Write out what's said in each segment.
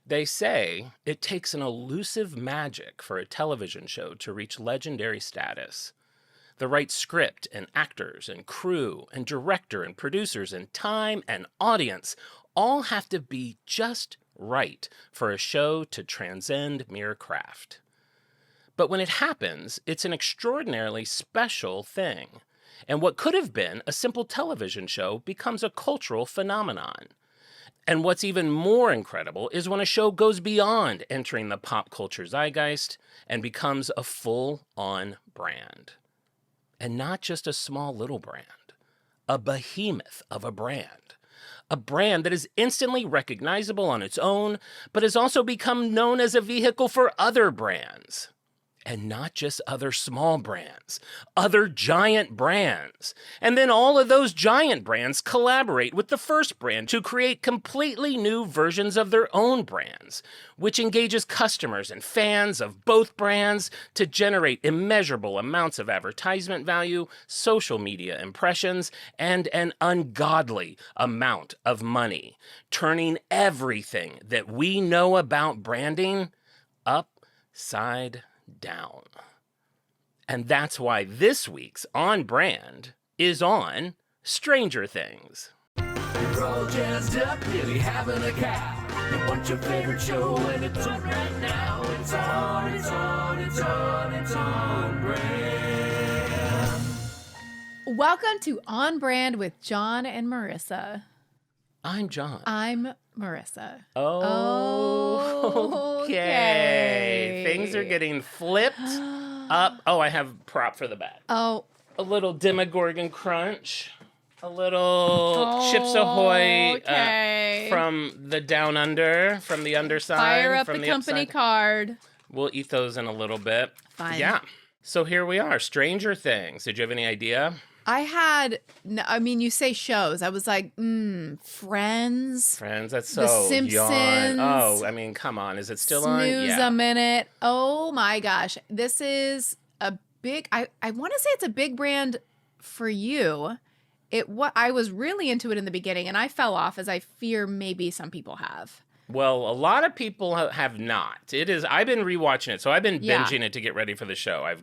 They say it takes an elusive magic for a television show to reach legendary status. The right script and actors and crew and director and producers and time and audience all have to be just right for a show to transcend mere craft. But when it happens, it's an extraordinarily special thing. And what could have been a simple television show becomes a cultural phenomenon. And what's even more incredible is when a show goes beyond entering the pop culture zeitgeist and becomes a full-on brand. And not just a small little brand, a behemoth of a brand. A brand that is instantly recognizable on its own, but has also become known as a vehicle for other brands. And not just other small brands, other giant brands. And then all of those giant brands collaborate with the first brand to create completely new versions of their own brands, which engages customers and fans of both brands to generate immeasurable amounts of advertisement value, social media impressions, and an ungodly amount of money, turning everything that we know about branding upside down. And that's why this week's On Brand is on Stranger Things. You're all jazzed up, nearly having a cow. You want your favorite show and it's on right now. It's on Brand. Welcome to On Brand with Jon and Marisa. I'm Jon. I'm Marisa. Okay. Things are getting flipped up. Oh, I have prop for the back. Oh. A little Demogorgon Crunch. A little Chips Ahoy from the down under, from the underside. Fire up from the company card. We'll eat those in a little bit. Fine. Yeah. So here we are, Stranger Things. Did you have any idea? You say shows. I was like, Friends. Friends, that's so The Simpsons. yawn. Oh, I mean, come on. Is it still on? Snooze a minute. Oh my gosh. This is a big, I want to say it's a big brand for you. I was really into it in the beginning and I fell off, as I fear maybe some people have. Well, a lot of people have not. I've been rewatching it, so I've been binging it to get ready for the show. I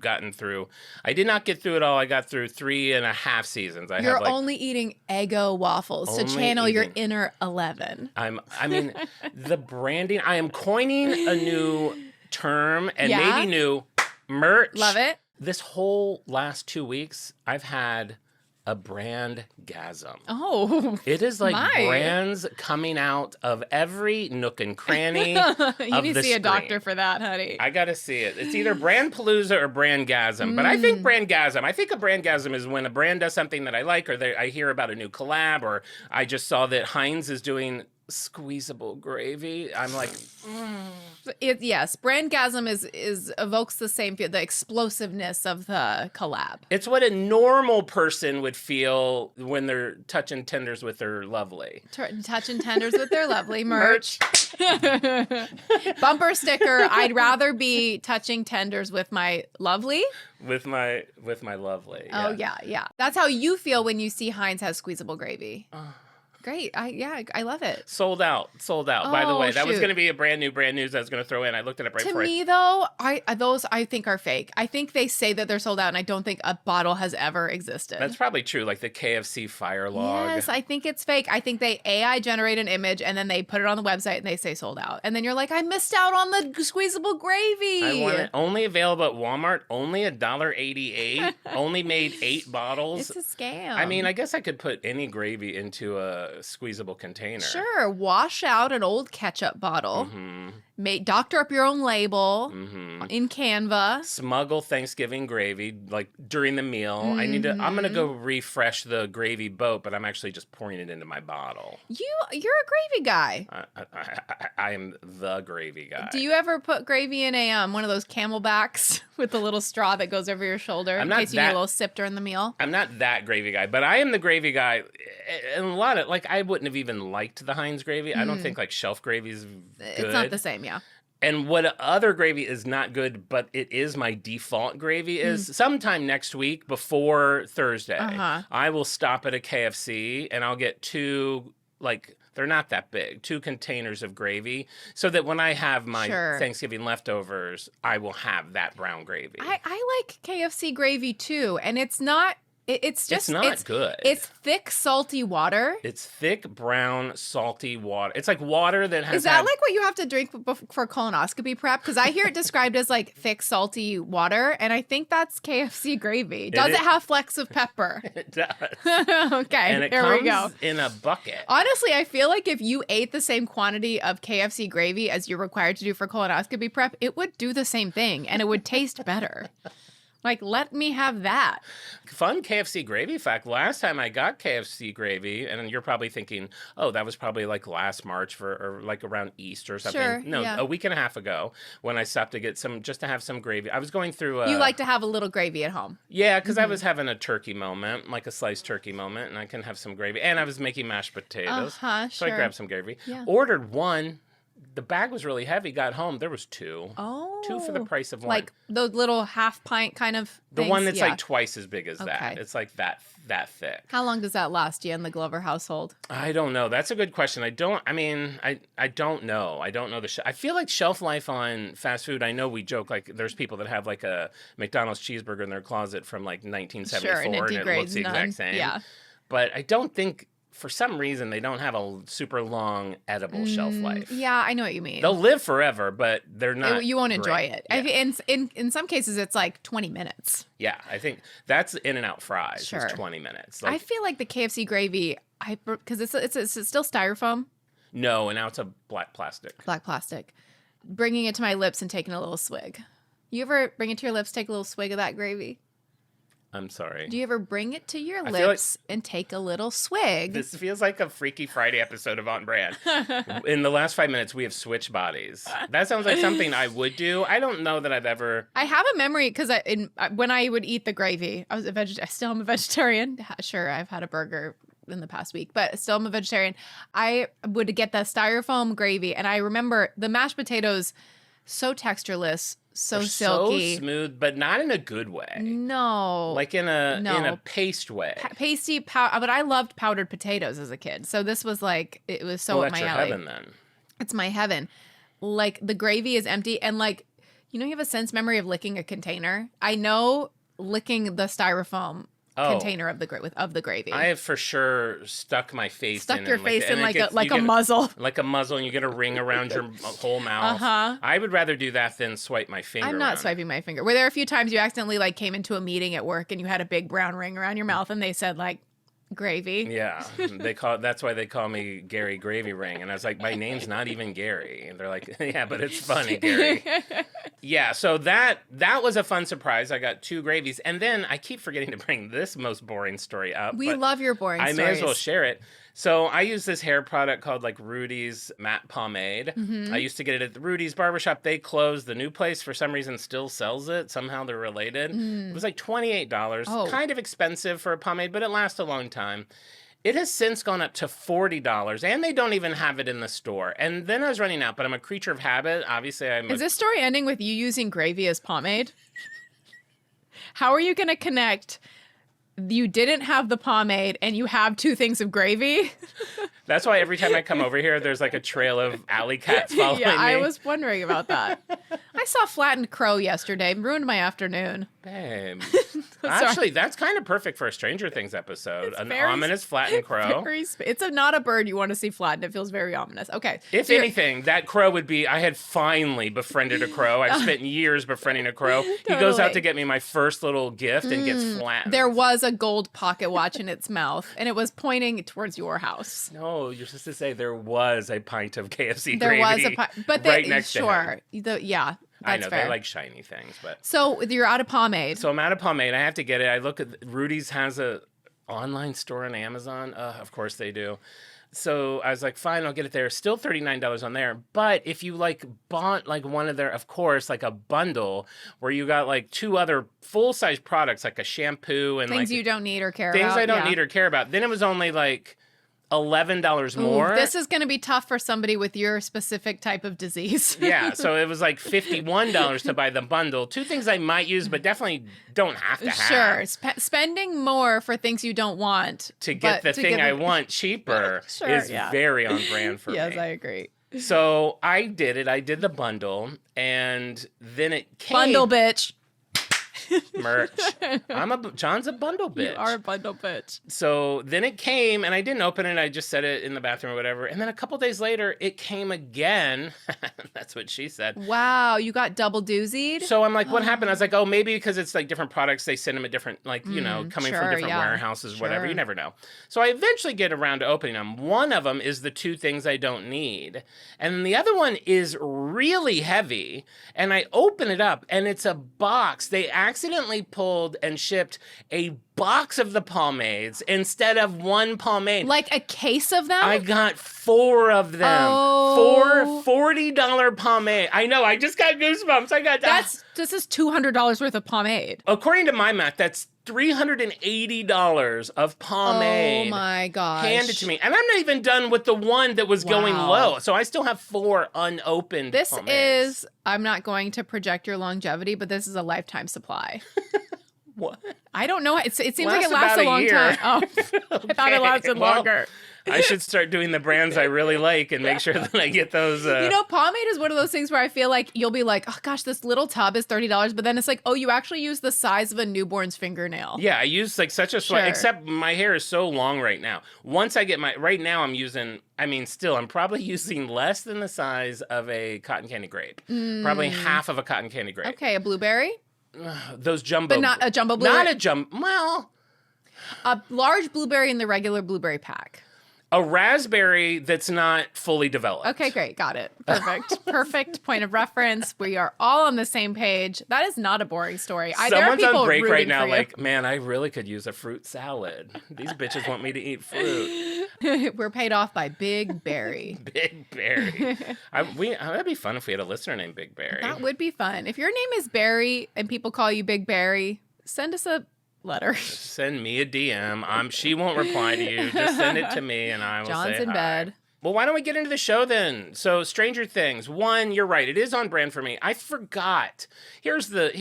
did not get through it all. I got through 3.5 seasons. You're only eating Eggo waffles to channel your inner 11. The branding, I am coining a new term and maybe new merch. Love it. This whole last 2 weeks, I've had a brandgasm. Oh, it is like brands coming out of every nook and cranny. You need to see a doctor for that, honey. I gotta see it. It's either Brandpalooza or Brandgasm. But I think a Brandgasm is when a brand does something that I like, or I hear about a new collab, or I just saw that Heinz is doing squeezable gravy. I'm like, Yes, Brandgasm is evokes the same feel, the explosiveness of the collab. It's what a normal person would feel when they're touching tenders with their lovely. Touching tenders with their lovely merch. Bumper sticker. I'd rather be touching tenders with my lovely. With my lovely. Yeah. Oh yeah. That's how you feel when you see Heinz has squeezable gravy. Great. I love it. Sold out. By the way, that was shoot. going to be a brand news I was going to throw in. I looked it up right before. To me, though, those I think are fake. I think they say that they're sold out, and I don't think a bottle has ever existed. That's probably true, like the KFC fire log. Yes, I think it's fake. I think they AI generate an image, and then they put it on the website, and they say sold out. And then you're like, I missed out on the squeezable gravy. I want it only available at Walmart, only $1.88, only made 8 bottles. It's a scam. I mean, I guess I could put any gravy into a squeezable container. Sure. Wash out an old ketchup bottle. Doctor up your own label in Canva. Smuggle Thanksgiving gravy like during the meal. I'm going to go refresh the gravy boat, but I'm actually just pouring it into my bottle. You're a gravy guy. I am the gravy guy. Do you ever put gravy in a one of those Camelbacks with the little straw that goes over your shoulder in case you need a little sip during the meal? I'm not that gravy guy, but I am the gravy guy. And a lot of, like, I wouldn't have even liked the Heinz gravy. I don't think, like, shelf gravy is good. It's not the same, yeah. And what other gravy is not good, but it is my default gravy, is sometime next week before Thursday, I will stop at a KFC and I'll get 2, like, They're not that big. 2 containers of gravy, so that when I have my Sure. Thanksgiving leftovers, I will have that brown gravy. I like KFC gravy too, and it's not. It's just It's not good. It's thick, salty water. It's thick, brown, salty water. It's like water that has. Is that like what you have to drink for colonoscopy prep? Because I hear it described as like thick, salty water, and I think that's KFC gravy. Does it have flecks of pepper? It does. Okay, And it here we go. comes in a bucket. Honestly, I feel like if you ate the same quantity of KFC gravy as you're required to do for colonoscopy prep, it would do the same thing, and it would taste better. Like, let me have that. Fun KFC gravy fact. Last time I got KFC gravy, and you're probably thinking, oh, that was probably like last March or like around Easter or something. Sure, No, yeah. a week and a half ago when I stopped to get some, just to have some gravy. I was going through You like to have a little gravy at home. Yeah, because I was having a turkey moment, like a sliced turkey moment, and I can have some gravy. And I was making mashed potatoes. So I sure. grabbed some gravy. Yeah. Ordered one. The bag was really heavy. Got home, there was 2. Oh. 2 for the price of one. Like those little half pint kind of the things? one that's Yeah. like twice as big as that. Okay. It's like that thick. How long does that last you in the Glover household? I don't know. That's a good question. I don't know. I don't know I feel like shelf life on fast food. I know we joke like there's people that have like a McDonald's cheeseburger in their closet from like 1974 Sure, and it it degrades looks the none. exact same. Yeah. But I don't think for some reason they don't have a super long edible shelf life. Yeah, I know what you mean. They'll live forever, but they're not. You won't enjoy great. it. Yeah. I mean, in some cases, it's like 20 minutes. Yeah, I think that's In-N-Out fries. Sure. Is 20 minutes. I feel like the KFC gravy, because it's still styrofoam, No, and now it's a black plastic. black plastic, bringing it to my lips and taking a little swig. You ever bring it to your lips, take a little swig of that gravy? I'm sorry. Do you ever bring it to your I feel lips and take a little swig? This feels like a Freaky Friday episode of On Brand. In the last 5 minutes, we have switched bodies. That sounds like something I would do. I don't know that I've ever. I have a memory because when I would eat the gravy, I still am a vegetarian. Sure, I've had a burger in the past week, but still I'm a vegetarian. I would get the styrofoam gravy, and I remember the mashed potatoes, so textureless, so They're silky. So smooth, but not in a good way. No. Like in a No. paste way. Pasty, but I loved powdered potatoes as a kid. So this was like, it was so well, up that's my your alley. heaven then. It's my heaven. Like the gravy is empty and like, you have a sense memory of licking a container. I know licking the styrofoam container of the gravy. I have for sure stuck my face in your and face in and like it gets- a you get muzzle. Like a muzzle, and you get a ring around your whole mouth. Uh-huh. I would rather do that than swipe my finger. I'm not around it. swiping my finger. Were there a few times you accidentally like came into a meeting at work and you had a big brown ring around your mouth and they said like gravy? Yeah, that's why they call me Gary Gravy Ring, and I was like, my name's not even Gary, and they're like, yeah, but it's funny, Gary. Yeah, so that was a fun surprise. I got 2 gravies, and then I keep forgetting to bring this most boring story up. We but love your boring I stories. may as well share it. So I use this hair product called like Rudy's Matte Pomade. Mm-hmm. I used to get it at the Rudy's Barbershop. They closed. The new place for some reason still sells it. Somehow they're related. It was like $28. Oh. Kind of expensive for a pomade, but it lasts a long time. It has since gone up to $40, and they don't even have it in the store. And then I was running out, but I'm a creature of habit. Obviously, Is this story ending with you using gravy as pomade? How are you going to connect? You didn't have the pomade and you have 2 things of gravy? That's why every time I come over here, there's like a trail of alley cats following Yeah, me. I was wondering about that. I saw Flattened Crow yesterday. Ruined my afternoon. Babe. Actually, that's kind of perfect for a Stranger Things episode. An very- ominous flattened crow. It's not a bird you want to see flattened. It feels very ominous. Okay. If so you're- anything, that crow would be, I had finally befriended a crow. I've spent years befriending a crow. He goes Totally. out to get me my first little gift and gets flattened. There was a gold pocket watch in its mouth, and it was pointing towards your house. No, you're supposed to say there was a pint of KFC There gravy was but right next to him. sure. Yeah, I that's know, fair. they like shiny things, but... So you're out of pomade. So I'm out of pomade. I have to get it. I look at Rudy's has a online store on Amazon. Of course they do. So I was like, fine, I'll get it there. Still $39 on there. But if you like bought like one of their, of course, like a bundle where you got like 2 other full-size products, like a shampoo and Things like you don't need or care things about. I don't yeah. need or care about, then it was only like $11 Ooh, more. this is going to be tough for somebody with your specific type of disease. Yeah, so it was like $51 to buy the bundle. Two things I might use, but definitely don't have to have. Sure. Spending more for things you don't want. To get the thing I want cheaper is very on brand for me. Yes, I agree. So I did it. I did the bundle, and then it came. Bundle bitch. Merch. John's a bundle bitch. You are a bundle bitch. So then it came, and I didn't open it. I just set it in the bathroom or whatever. And then a couple days later, it came again. That's what she said. Wow, you got double doozied? So I'm like, what happened? I was like, oh, maybe because it's like different products. They send them at different, like, you know, coming from different warehouses, whatever. You never know. So I eventually get around to opening them. One of them is the two things I don't need. And the other one is really heavy. And I open it up, and it's a box. They accidentally pulled and shipped a box of the pomades instead of one pomade. Like a case of them? I got 4 of them. Oh. 4 $40 pomade. I know, I just got goosebumps. This is $200 worth of pomade. According to my math, that's $380 of pomade. Oh my gosh. Handed to me. And I'm not even done with the one that was going low. So I still have 4 unopened pomades. I'm not going to project your longevity, but this is a lifetime supply. What? I don't know. It seems like it lasts a long time. Oh, I thought it lasted longer. I should start doing the brands I really like and make sure that I get those. You know, pomade is one of those things where I feel like you'll be like, oh gosh, this little tub is $30, but then it's like, oh, you actually use the size of a newborn's fingernail. Yeah, I use like such a except my hair is so long right now. Once I get right now I'm using, I'm probably using less than the size of a cotton candy grape. Probably half of a cotton candy grape. Okay, a blueberry? Those jumbo. But not a jumbo blueberry? Not a well. A large blueberry in the regular blueberry pack. A raspberry that's not fully developed. Okay, great. Got it. Perfect. Perfect point of reference. We are all on the same page. That is not a boring story. Someone's on break right now like, man, I really could use a fruit salad. These bitches want me to eat fruit. We're paid off by Big Berry. Big Berry. That'd be fun if we had a listener named Big Berry. That would be fun. If your name is Barry and people call you Big Berry, send us a letter. Send me a DM. She won't reply to you. Just send it to me and I will John's say in hi. bed. Well, why don't we get into the show then? So, Stranger Things. One, you're right. It is on brand for me. I forgot. Here's the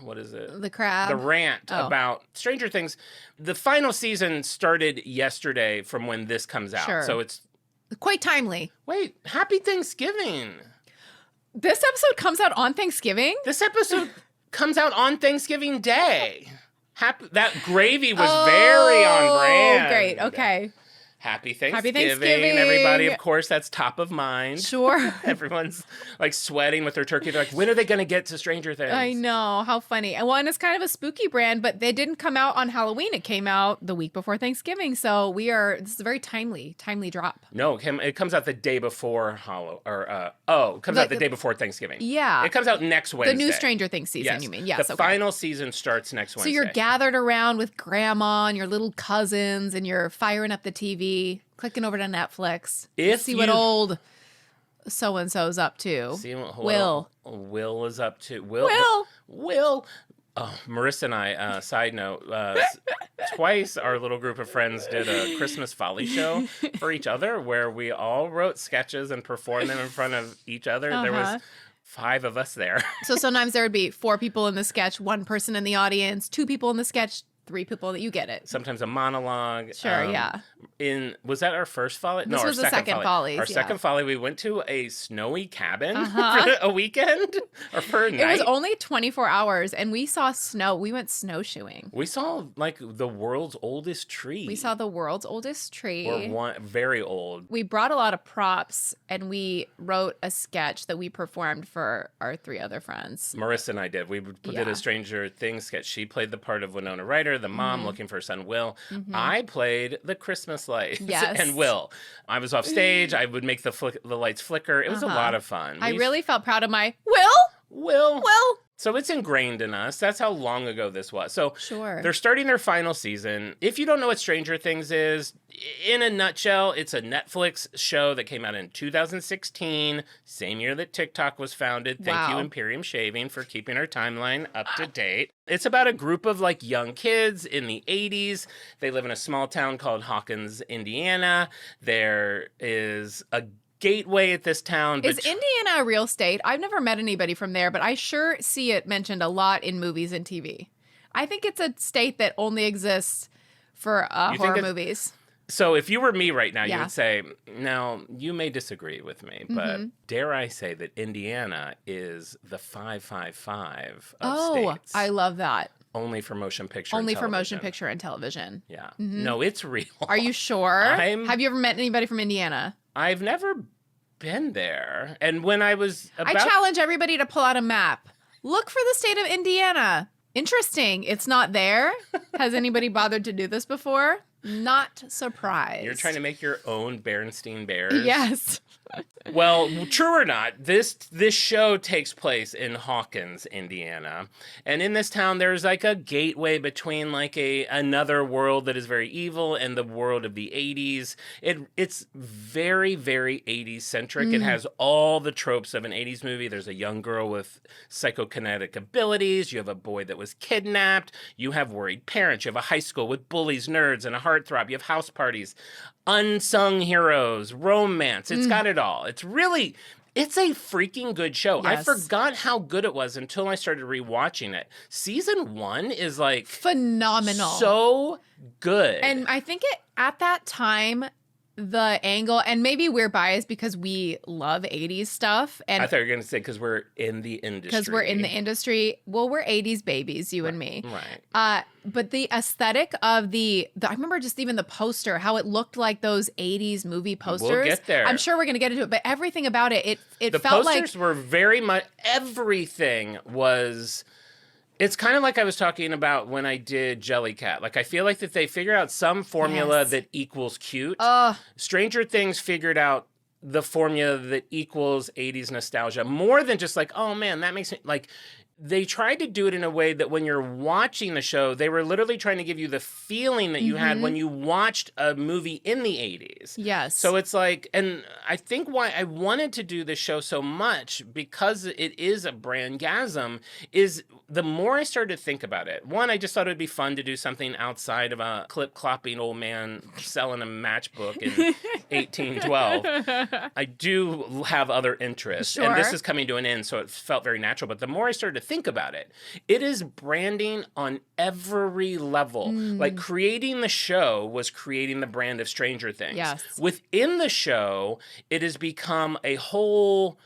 what is it? The crab. The rant about Stranger Things. The final season started yesterday from when this comes out. Sure. So it's quite timely. Wait, happy Thanksgiving. This episode comes out on Thanksgiving? This episode comes out on Thanksgiving Day. That gravy was very on brand. Great. Okay. Happy Thanksgiving, everybody. Of course, that's top of mind. Sure. Everyone's like sweating with their turkey. They're like, when are they going to get to Stranger Things? I know. How funny. And one is kind of a spooky brand, but they didn't come out on Halloween. It came out the week before Thanksgiving. So this is a very timely drop. No, it comes out the day before out the day before Thanksgiving. Yeah. It comes out next Wednesday. The new Stranger Things season, you mean? Yes. The final season starts next Wednesday. So you're gathered around with grandma and your little cousins and you're firing up the TV. Clicking over to Netflix. See what old so-and-so's up to. See what Will is up to. Will. Oh, Marissa and I, side note, twice our little group of friends did a Christmas Folly show for each other where we all wrote sketches and performed them in front of each other. There was 5 of us there. So sometimes there would be 4 people in the sketch, 1 person in the audience, 2 people in the sketch, 3 people that you get it. Sometimes a monologue. Sure, yeah. Was that our first Folly? This was the second Follies. Our second Folly, we went to a snowy cabin for a weekend or for a night. It was only 24 hours and we saw snow. We went snowshoeing. We saw like the world's oldest tree. Or very old. We brought a lot of props and we wrote a sketch that we performed for our 3 other friends. Marissa and I did. We did a Stranger Things sketch. She played the part of Winona Ryder, the mom looking for her son Will. I played the Christmas lights and Will. I was off stage. I would make the lights flicker. It was a lot of fun. I really felt proud of my Will. So it's ingrained in us. That's how long ago this was. So Sure. they're starting their final season. If you don't know what Stranger Things is, in a nutshell, it's a Netflix show that came out in 2016, same year that TikTok was founded. Thank you, Wow. Imperium Shaving, for keeping our timeline up to date. It's about a group of like young kids in the 80s. They live in a small town called Hawkins, Indiana. There is a gateway at this town. Is Indiana a real state? I've never met anybody from there, but I sure see it mentioned a lot in movies and TV. I think it's a state that only exists for horror movies. So if you were me right now, you Yeah. would say, now, you may disagree with me, but dare I say that Indiana is the 555 of states. I love that. Only for motion picture Only and for motion television. picture and television. Yeah. No, it's real. Are you sure? Have you ever met anybody from Indiana? I've never been there. And when I was I challenge everybody to pull out a map. Look for the state of Indiana. Interesting. It's not there. Has anybody bothered to do this before? Not surprised. You're trying to make your own Berenstain Bears? Yes. Well, true or not, this show takes place in Hawkins, Indiana. And in this town, there's like a gateway between like another world that is very evil and the world of the 80s. It's very, very 80s centric. It has all the tropes of an 80s movie. There's a young girl with psychokinetic abilities. You have a boy that was kidnapped. You have worried parents. You have a high school with bullies, nerds, and a heartthrob. You have house parties, unsung heroes, romance. It's got it all. It's a freaking good show. I Yes. forgot how good it was until I started rewatching it. Season 1 is like Phenomenal. so good. And I think at that time, the angle, and maybe we're biased because we love 80s stuff. And I thought you were going to say because we're in the industry. because we're in the industry. Well, we're 80s babies, you and me. Right. But the aesthetic of the I remember just even the poster, how it looked like those 80s movie posters. We'll get there. I'm sure we're going to get into it, but everything about it The felt like posters were very much, everything was, it's kind of like I was talking about when I did Jellycat. Like, I feel like that they figured out some formula Yes. that equals cute. Ugh. Stranger Things figured out the formula that equals 80s nostalgia more than just like, oh man, that makes me, like, they tried to do it in a way that when you're watching the show, they were literally trying to give you the feeling that you had when you watched a movie in the 80s. Yes. So it's like, and I think why I wanted to do this show so much, because it is a Brandgasm, is the more I started to think about it, one, I just thought it would be fun to do something outside of a clip-clopping old man selling a matchbook in 1812. I do have other interests, and this Sure. is coming to an end, so it felt very natural. But the more I started to think about it, it is branding on every level. Like, creating the show was creating the brand of Stranger Things. Yes. Within the show, it has become a whole,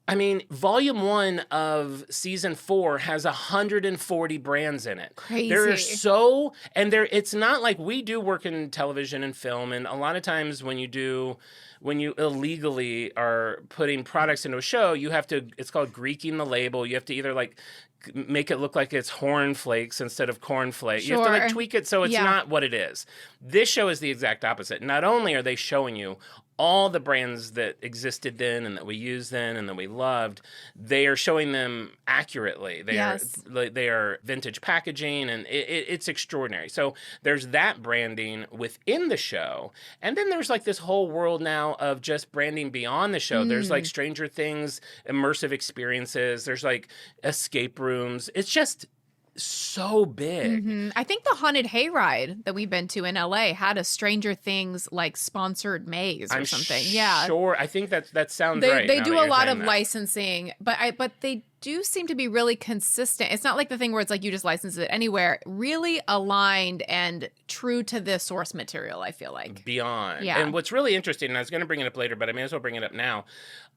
I mean, volume 1 of season 4 has 140 brands in it. Crazy. There are it's not like we do work in television and film, and a lot of times when you illegally are putting products into a show, it's called Greeking the label. You have to either like make it look like it's horn flakes instead of cornflakes. You have to like Sure. tweak it so it's Yeah. not what it is. This show is the exact opposite. Not only are they showing you all the brands that existed then and that we used then and that we loved, they are showing them accurately. Yes. They are vintage packaging, and it's extraordinary. So there's that branding within the show, and then there's like this whole world now of just branding beyond the show. There's like Stranger Things immersive experiences. There's like escape rooms. It's just so big. I think the haunted hayride that we've been to in LA had a Stranger Things like sponsored maze or something. Yeah. Sure. I think that sounds They right. they now do that a you're lot saying of that. licensing, but they do seem to be really consistent. It's not like the thing where it's like you just license it anywhere. Really aligned and true to the source material, I feel like. Beyond. Yeah. And what's really interesting, and I was going to bring it up later, but I may as well bring it up now.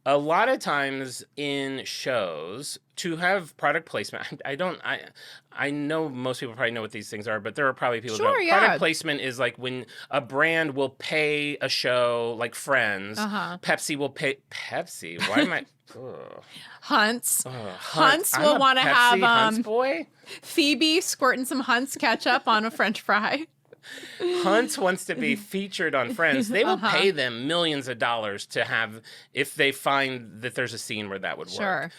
A lot of times in shows, to have product placement, I know most people probably know what these things are, but there are probably people who Sure, don't. yeah. Product placement is like when a brand will pay a show, like Friends. Pepsi will pay. Pepsi? Why am I? Ugh. Hunts. Hunts will I'm a wanna Pepsi have, Hunts boy. Phoebe squirting some Hunt's ketchup on a French fry. Hunts wants to be featured on Friends. They will pay them millions of dollars to have, if they find that there's a scene where that would work. Sure.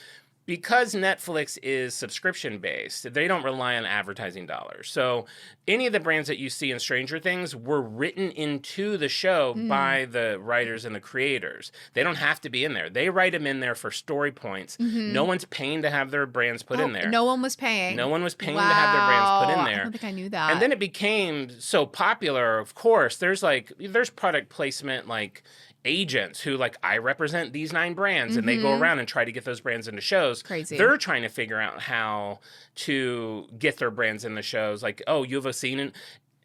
because Netflix is subscription based, they don't rely on advertising dollars. So any of the brands that you see in Stranger Things were written into the show by the writers and the creators. They don't have to be in there. They write them in there for story points. No one's paying to have their brands put in there. No one was paying. No one was paying to have their brands put in there. I don't think I knew that. And then it became so popular, of course. There's product placement like agents who like, I represent these 9 brands, and they go around and try to get those brands into shows. Crazy. They're trying to figure out how to get their brands in the shows. Like, oh, you have a scene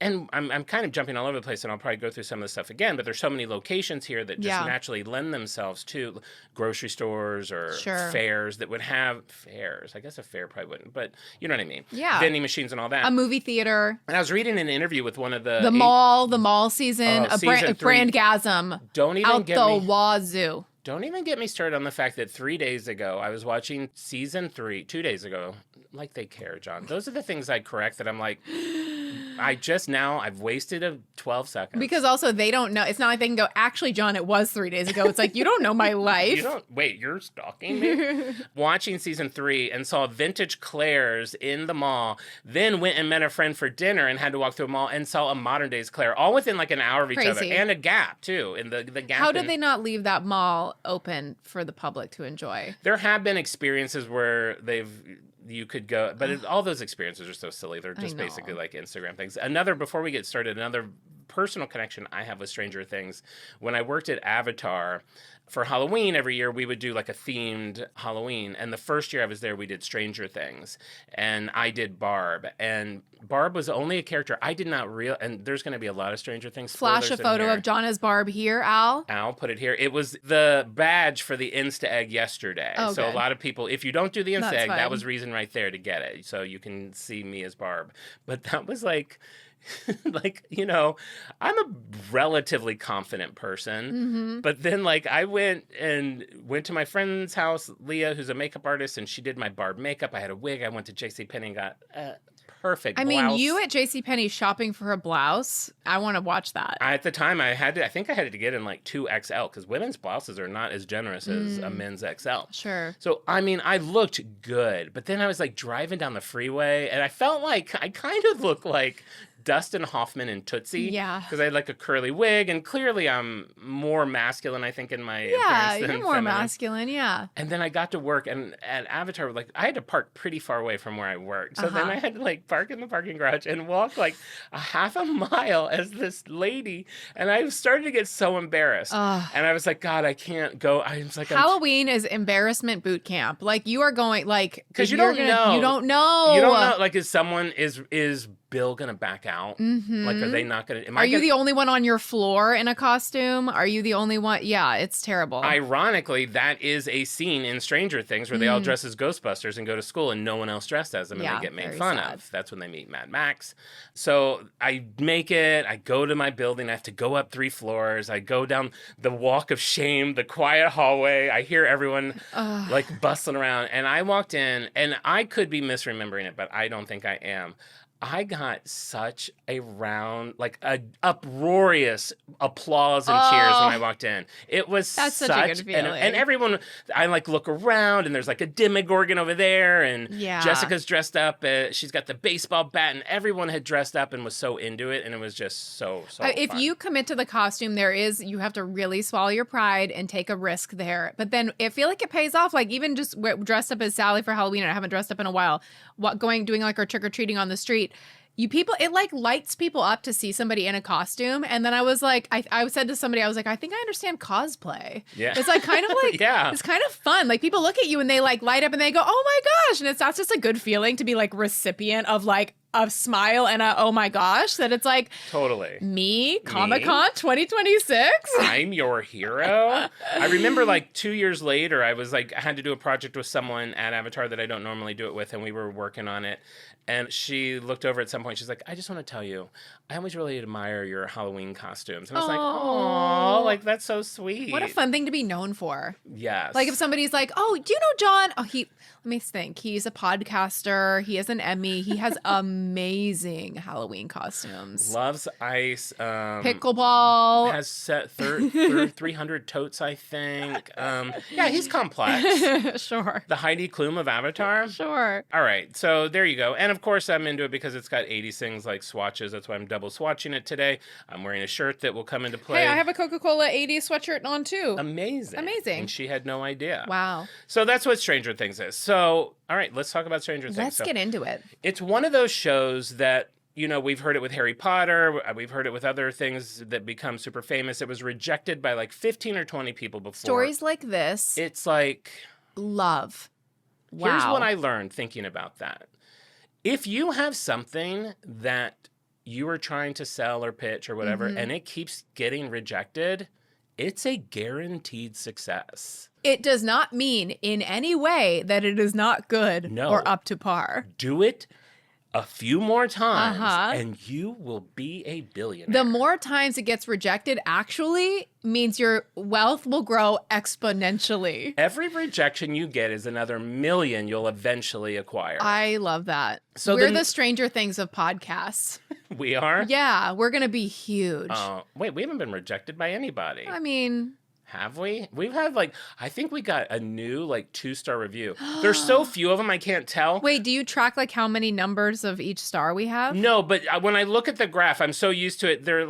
and I'm kind of jumping all over the place, and I'll probably go through some of this stuff again, but there's so many locations here that just naturally lend themselves to grocery stores or fairs that would have fairs. I guess a fair probably wouldn't, but you know what I mean. Yeah. Vending machines and all that. A movie theater. And I was reading an interview with one of the mall season, season 3. Brandgasm. Don't even out get the me. wazoo. Don't even get me started on the fact that 3 days ago, I was watching season 3, 2 days ago. Like they care, John. Those are the things I correct that I'm like, I've wasted 12 seconds. Because also they don't know. It's not like they can go, actually, John, it was 3 days ago. It's like, you don't know my life. You're stalking me? Watching season 3 and saw vintage Claire's in the mall, then went and met a friend for dinner and had to walk through a mall and saw a modern days Claire, all within like an hour of each other. And a Gap, too. In the Gap. How did they not leave that mall open for the public to enjoy? There have been experiences where you could go, but all those experiences are so silly. They're just basically like Instagram things. Before we get started, another personal connection I have with Stranger Things. When I worked at Avatar, for Halloween every year, we would do like a themed Halloween. And the first year I was there, we did Stranger Things. And I did Barb. And Barb was only a character I did not and there's going to be a lot of Stranger Things. Flash a photo of John as Barb here, Al. Al, put it here. It was the badge for the Insta Egg yesterday. Oh, so good. a lot of people, if you don't do the Insta Egg, fine. that was reason right there to get it. So you can see me as Barb. But that was like... like, you know, I'm a relatively confident person, but then like I went to my friend's house, Leah, who's a makeup artist, and she did my Barb makeup. I had a wig. I went to JCPenney and got a perfect blouse. I mean, you at JCPenney shopping for a blouse, I want to watch that. At the time, I think I had to get in like 2XL because women's blouses are not as generous as a men's XL. Sure. So, I mean, I looked good, but then I was like driving down the freeway and I felt like I kind of looked like Dustin Hoffman and Tootsie. Yeah. Because I had like a curly wig, and clearly I'm more masculine, I think, in my appearance than you're more feminine. masculine, yeah. And then I got to work, and at Avatar, like I had to park pretty far away from where I worked. So then I had to like park in the parking garage and walk like a half a mile as this lady, and I started to get so embarrassed. And I was like, God, I can't go. I was like, Halloween is embarrassment boot camp. Like you are going like because you don't know. You don't know. You don't know. Like, is Bill gonna back out? Like, are they not gonna? Are you the only one on your floor in a costume? Are you the only one? Yeah, it's terrible. Ironically, that is a scene in Stranger Things where they all dress as Ghostbusters and go to school, and no one else dressed as them, and they get made fun of. That's when they meet Mad Max. So I make it. I go to my building. I have to go up 3 floors. I go down the walk of shame, the quiet hallway. I hear everyone like bustling around, and I walked in, and I could be misremembering it, but I don't think I am. I got such a uproarious applause and cheers when I walked in. It was That's such a good feeling. And everyone, I like look around and there's like a Demogorgon over there, and Jessica's dressed up. She's got the baseball bat, and everyone had dressed up and was so into it, and it was just so if fun. you commit to the costume, you have to really swallow your pride and take a risk there. But then I feel like it pays off. Like even just dressed up as Sally for Halloween, and I haven't dressed up in a while. Doing like our trick or treating on the street. It like lights people up to see somebody in a costume. And then I was like, I said to somebody, I was like, I think I understand cosplay. Yeah. It's like kind of like, it's kind of fun. Like people look at you and they like light up and they go, oh my gosh. And that's just a good feeling to be like recipient of like a smile and a, oh my gosh, that it's like totally me, Comic-Con 2026. I'm your hero. I remember like 2 years later, I had to do a project with someone at Avatar that I don't normally do it with, and we were working on it. And she looked over at some point. She's like, I just want to tell you, I always really admire your Halloween costumes. And I was like, oh, like that's so sweet. What a fun thing to be known for. Yes. Like if somebody's like, oh, do you know John? Oh, let me think. He's a podcaster. He has an Emmy. He has a amazing Halloween costumes. Loves ice. Pickleball. Has 300 totes, I think. Yeah, he's complex. Sure. The Heidi Klum of Avatar. Sure. All right, so there you go. And of course, I'm into it because it's got 80s things like swatches. That's why I'm double swatching it today. I'm wearing a shirt that will come into play. Hey, I have a Coca-Cola 80s sweatshirt on too. Amazing. Amazing. And she had no idea. Wow. So that's what Stranger Things is. So, all right, let's talk about Stranger Things. Let's So, get into it. it's one of those shows that, you know, we've heard it with Harry Potter. We've heard it with other things that become super famous. It was rejected by like 15 or 20 people before. Stories like this. It's like, Love. Wow. here's what I learned thinking about that. If you have something that you are trying to sell or pitch or whatever, and it keeps getting rejected, it's a guaranteed success. It does not mean in any way that it is not good No. or up to par. Do it a few more times, Uh-huh. and you will be a billionaire. The more times it gets rejected actually means your wealth will grow exponentially. Every rejection you get is another million you'll eventually acquire. I love that. So we're then- the Stranger Things of podcasts. We are? Yeah, we're going to be huge. Wait, we haven't been rejected by anybody. I mean, Have we? We've had I think we got a new 2-star review. There's so few of them, I can't tell. wait, do you track how many numbers of each star we have? No, but when I look at the graph, I'm so used to it. They're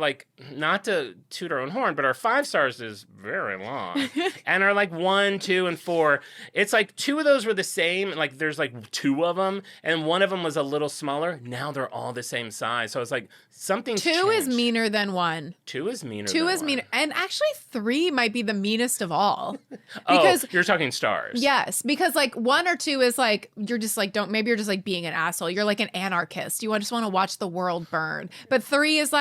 not to toot our own horn, but our 5 stars is very long. And our 1, 2, and 4, it's 2 of those were the same. There's 2 of them, and one of them was a little smaller. Now they're all the same size. So it's something's 2 is changed. meaner than 1. 2 is meaner. 2 than is 1. meaner. And actually 3 might be the meanest of all. Oh, Because you're talking stars. yes, because 1 or 2 is you're just maybe you're just being an asshole. You're an anarchist. You just want to watch the world burn. But 3 is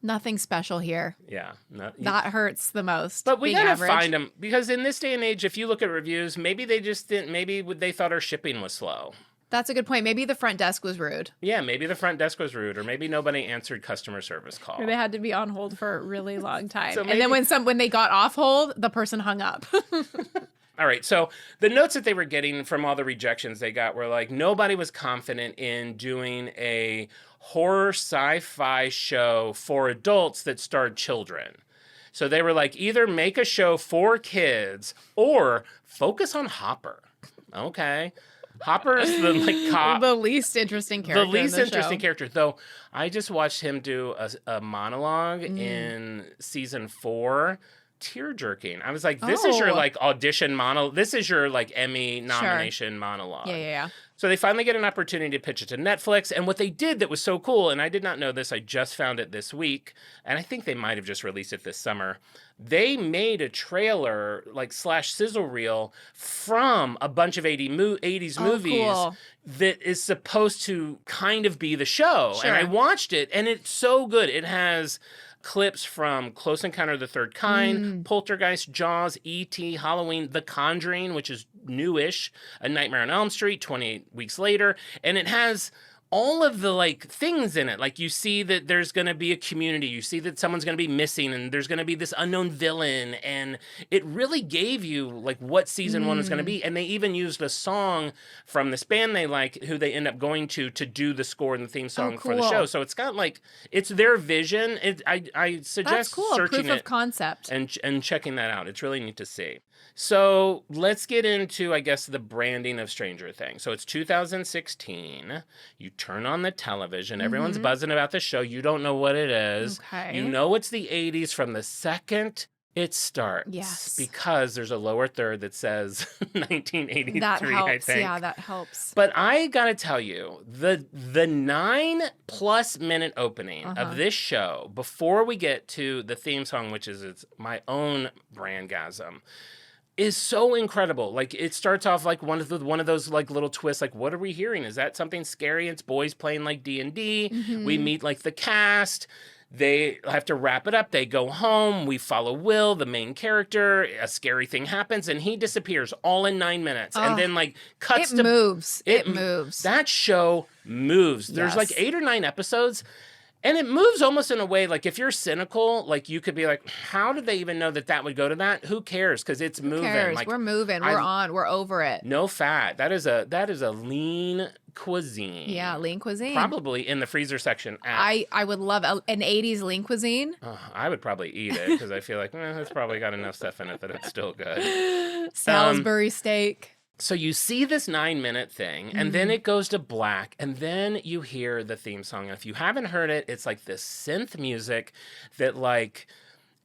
nothing special here. Yeah. No, That hurts the most. But we being gotta average. find them because in this day and age, if you look at reviews, maybe they just didn't. Maybe they thought our shipping was slow. That's a good point. Maybe the front desk was rude. Yeah, maybe the front desk was rude, or maybe nobody answered customer service call. Or they had to be on hold for a really long time. So And then when they got off hold, the person hung up. All right, so the notes that they were getting from all the rejections they got were nobody was confident in doing a horror sci-fi show for adults that starred children. So they were either make a show for kids or focus on Hopper. Okay. Hopper is the cop. The least interesting character. The least in the interesting show. character, though. I just watched him do a monologue in season 4. Tear jerking. I was this is your Oh. audition monologue. This is your Emmy nomination monologue. Yeah. So they finally get an opportunity to pitch it to Netflix. And what they did that was so cool, and I did not know this, I just found it this week, and I think they might have just released it this summer. They made a trailer, slash sizzle reel, from a bunch of 80s movies cool. that is supposed to kind of be the show. Sure. And I watched it, and it's so good. It has clips from Close Encounter of the Third Kind, Poltergeist, Jaws, E.T., Halloween, The Conjuring, which is newish, A Nightmare on Elm Street, 28 Weeks Later, and it has all of the things in it. You see that there's going to be a community, you see that someone's going to be missing, and there's going to be this unknown villain, and it really gave you what season 1 was going to be. And they even used a song from this band they like, who they end up going to do the score and the theme song for the cool. show. So it's got it's their vision. I suggest That's cool. searching Proof it of concept. and checking that out. It's really neat to see. So let's get into, I guess, the branding of Stranger Things. So it's 2016. You turn on the television. Everyone's buzzing about the show. You don't know what it is. Okay. You know it's the 80s from the second it starts. Yes. Because there's a lower third that says 1983, That helps. I think. Yeah, that helps. But I gotta tell you, the 9+ minute opening of this show, before we get to the theme song, which is my own Brandgasm, is so incredible. It starts off one of those little twists. What are we hearing? Is that something scary? It's boys playing D&D. We meet the cast. They have to wrap it up. They go home. We follow Will, the main character. A scary thing happens, and he disappears all in 9 minutes. And then cuts It to moves. It moves. That show moves. There's Yes. 8 or 9 episodes. And it moves almost in a way, if you're cynical, you could be how did they even know that would go to that? Who cares? Because it's moving. Who cares? We're moving. We're on. We're over it. No fat. That is a lean cuisine. Yeah, lean cuisine. Probably in the freezer section. I would love an 80s lean cuisine. I would probably eat it because I feel like it's probably got enough stuff in it that it's still good. Salisbury steak. So you see this 9-minute thing, and then it goes to black, and then you hear the theme song. And if you haven't heard it, it's like this synth music that like...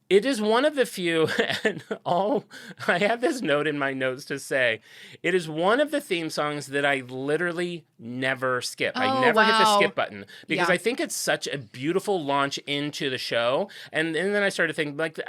It is one of the few, and I have this note in my notes to say, it is one of the theme songs that I literally never skip. I never hit the skip button because I think it's such a beautiful launch into the show. And then I started thinking, like,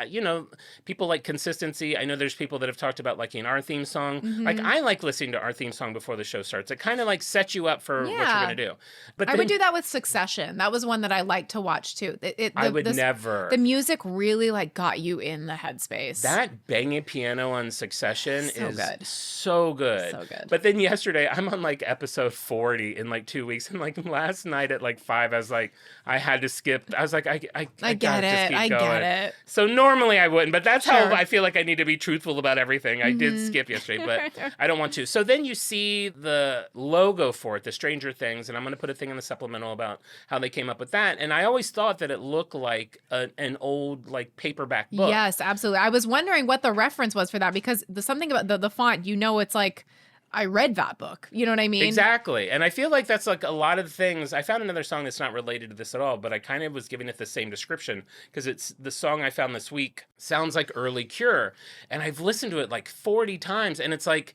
people like consistency. I know there's people that have talked about liking our theme song. Like, I like listening to our theme song before the show starts. It kind of like sets you up for what you're going to do. But I would do that with Succession. That was one that I liked to watch too. I would never. The music really like got you in the headspace. That banging piano on Succession is good. So good. So good. But then yesterday, I'm on like episode 40 in like 2 weeks. And like last night at like 5, I was like, I had to skip. I was like, I get it. I get it. So normally I wouldn't, but that's how I feel like I need to be truthful about everything. I did skip yesterday, but I don't want to. So then you see the logo for it, the Stranger Things, and I'm going to put a thing in the supplemental about how they came up with that. And I always thought that it looked like an old like paperback book. Yes, absolutely. I was wondering what the reference was for that because something about the font, it's like, I read that book. You know what I mean? Exactly. And I feel like that's like a lot of things. I found another song that's not related to this at all, but I kind of was giving it the same description because it's the song I found this week sounds like Early Cure. And I've listened to it like 40 times. And it's like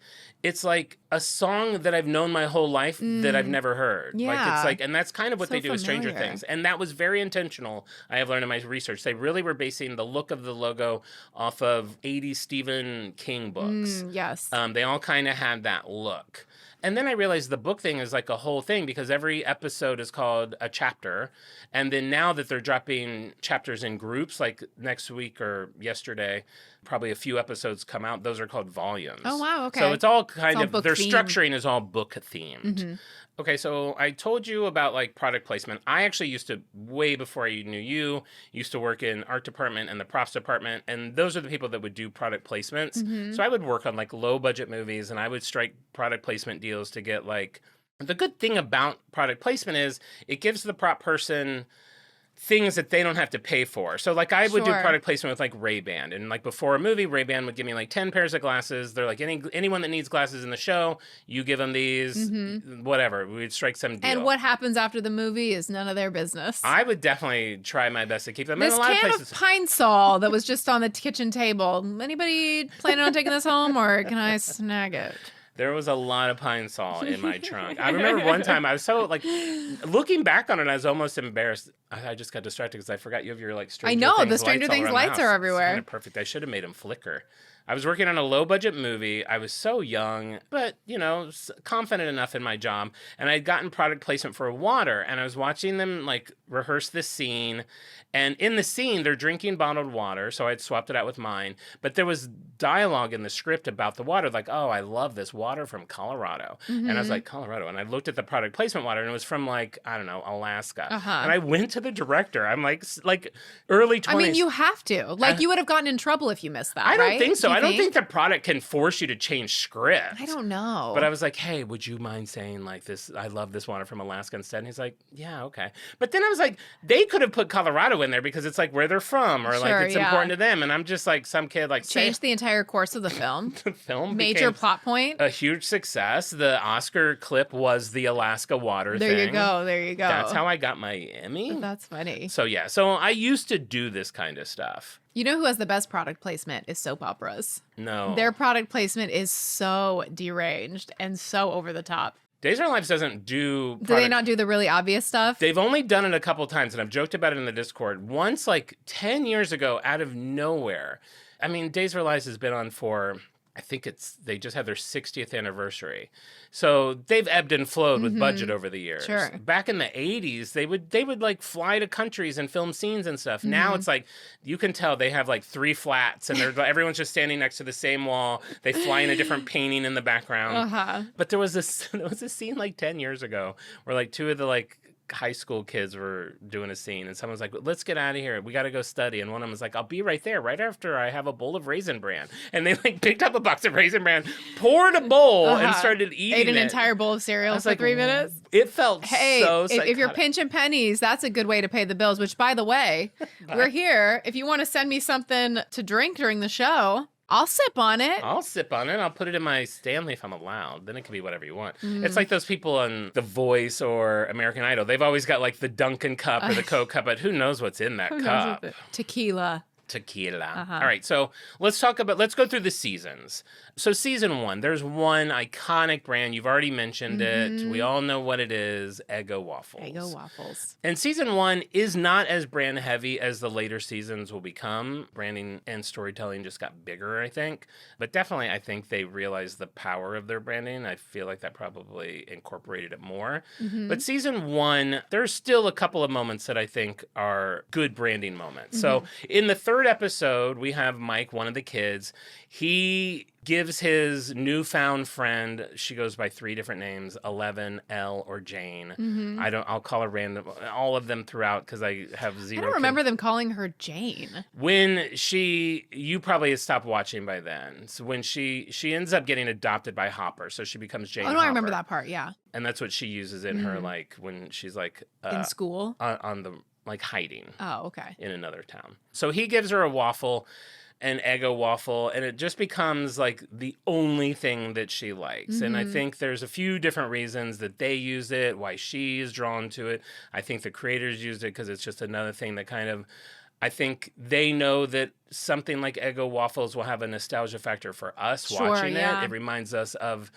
a song that I've known my whole life that I've never heard. Yeah. And that's kind of what they do with Stranger familiar. Things. And that was very intentional. I have learned in my research. They really were basing the look of the logo off of 80s Stephen King books. Yes. They all kind of had that look. And then I realized the book thing is like a whole thing because every episode is called a chapter. And then now that they're dropping chapters in groups, like next week or yesterday, probably a few episodes come out. Those are called volumes. Oh, wow. Okay. So it's all kind of, their themed. structuring is all book themed. Okay, so I told you about like product placement. I actually used to, way before I knew you, used to work in art department and the props department, and those are the people that would do product placements. So I would work on like low budget movies, and I would strike product placement deals to get like, the good thing about product placement is it gives the prop person things that they don't have to pay for. So like I would do product placement with like Ray-Ban, and like before a movie, Ray-Ban would give me like 10 pairs of glasses. They're like, anyone that needs glasses in the show, you give them these, whatever. We'd strike some deal. And what happens after the movie is none of their business. I would definitely try my best to keep them. This in a lot can of places. of Pine Sol that was just on the kitchen table. Anybody planning on taking this home, or can I snag it? There was a lot of Pine Sol in my trunk. I remember one time I was so like, looking back on it, I was almost embarrassed. I just got distracted because I forgot you have your like Stranger Things I know, the Stranger Things lights are everywhere. It's kind of perfect. I should have made them flicker. I was working on a low budget movie. I was so young, but confident enough in my job. And I'd gotten product placement for water, and I was watching them like rehearse this scene. And in the scene, they're drinking bottled water, so I'd swapped it out with mine. But there was dialogue in the script about the water, like, oh, I love this water from Colorado. And I was like, Colorado? And I looked at the product placement water, and it was from like, I don't know, Alaska. And I went to the director. I'm like early 20s. I mean, you have to. Like, you would have gotten in trouble if you missed that, I don't right? think so. I don't think the product can force you to change script. I don't know. But I was like, hey, would you mind saying like this, I love this water from Alaska instead? And he's like, yeah, okay. But then I was like, they could have put Colorado in there because it's like where they're from, or like it's important to them. And I'm just like some kid like changed the entire course of the film. The film major plot point. A huge success. The Oscar clip was the Alaska water thing. There you go. There you go. That's how I got my Emmy. That's funny. So yeah. So I used to do this kind of stuff. You know who has the best product placement is soap operas. No. Their product placement is so deranged and so over the top. Days of Our Lives doesn't do... Do they not do the really obvious stuff? They've only done it a couple times, and I've joked about it in the Discord. Once, like 10 years ago, out of nowhere. I mean, Days of Our Lives has been on for... I think they just had their 60th anniversary. So they've ebbed and flowed with budget over the years. Sure. Back in the 80s, they would like fly to countries and film scenes and stuff. Now it's like, you can tell they have like 3 flats and everyone's just standing next to the same wall. They fly in a different painting in the background. But there was a scene like 10 years ago where like 2 of the like high school kids were doing a scene, and someone's like, let's get out of here. We got to go study. And one of them was like, I'll be right there, right after I have a bowl of Raisin Bran. And they like picked up a box of Raisin Bran, poured a bowl, and started eating Ate an it. entire bowl of cereal for like, 3 minutes. It felt Hey, so if you're psychotic. pinching pennies, that's a good way to pay the bills, which, by the way, we're here. If you want to send me something to drink during the show, I'll sip on it. I'll sip on it. I'll put it in my Stanley if I'm allowed. Then it can be whatever you want. It's like those people on The Voice or American Idol. They've always got like the Dunkin' cup or the Coke cup, but who knows what's in that cup? Tequila. Tequila. All right, so let's go through the seasons. So season 1, there's one iconic brand. You've already mentioned it. We all know what it is, Eggo waffles. Eggo waffles. And season 1 is not as brand heavy as the later seasons will become. Branding and storytelling just got bigger, I think. But definitely, I think they realized the power of their branding. I feel like that probably incorporated it more. But season 1, there's still a couple of moments that I think are good branding moments. So in the third episode, we have Mike, one of the kids. He gives his newfound friend, she goes by 3 different names, 11, Elle, or Jane. I'll call her random, all of them throughout because I have zero. I don't remember them calling her Jane. When you probably had stopped watching by then. So when she ends up getting adopted by Hopper, so she becomes Jane. Oh, no, Hopper. I remember that part, yeah. And that's what she uses in her, like, when she's like In school? on the, like, hiding. Oh, okay. In another town. So he gives her a waffle, an Eggo waffle, and it just becomes like the only thing that she likes. And I think there's a few different reasons that they use it, why she is drawn to it. I think the creators used it because it's just another thing that kind of, I think they know that something like Eggo waffles will have a nostalgia factor for us watching it. It reminds us of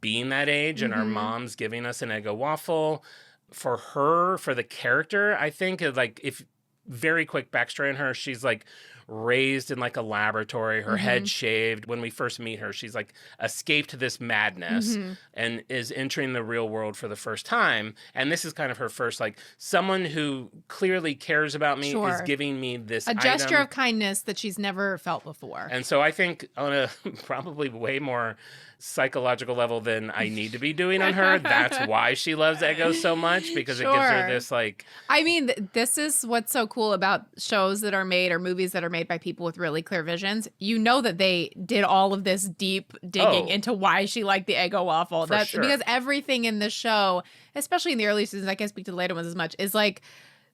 being that age and our moms giving us an Eggo waffle. For her, for the character, I think, like, if very quick backstory on her, she's like raised in like a laboratory, her head shaved. When we first meet her, she's like escaped this madness and is entering the real world for the first time. And this is kind of her first, like, someone who clearly cares about me is giving me this a gesture item. of kindness that she's never felt before. And so I think on a probably way more psychological level than I need to be doing on her, that's why she loves Eggo so much, because it gives her this, like... I mean, this is what's so cool about shows that are made or movies that are made by people with really clear visions. You know that they did all of this deep digging into why she liked the Eggo waffle. That's because everything in this show, especially in the early seasons, I can't speak to the later ones as much, is like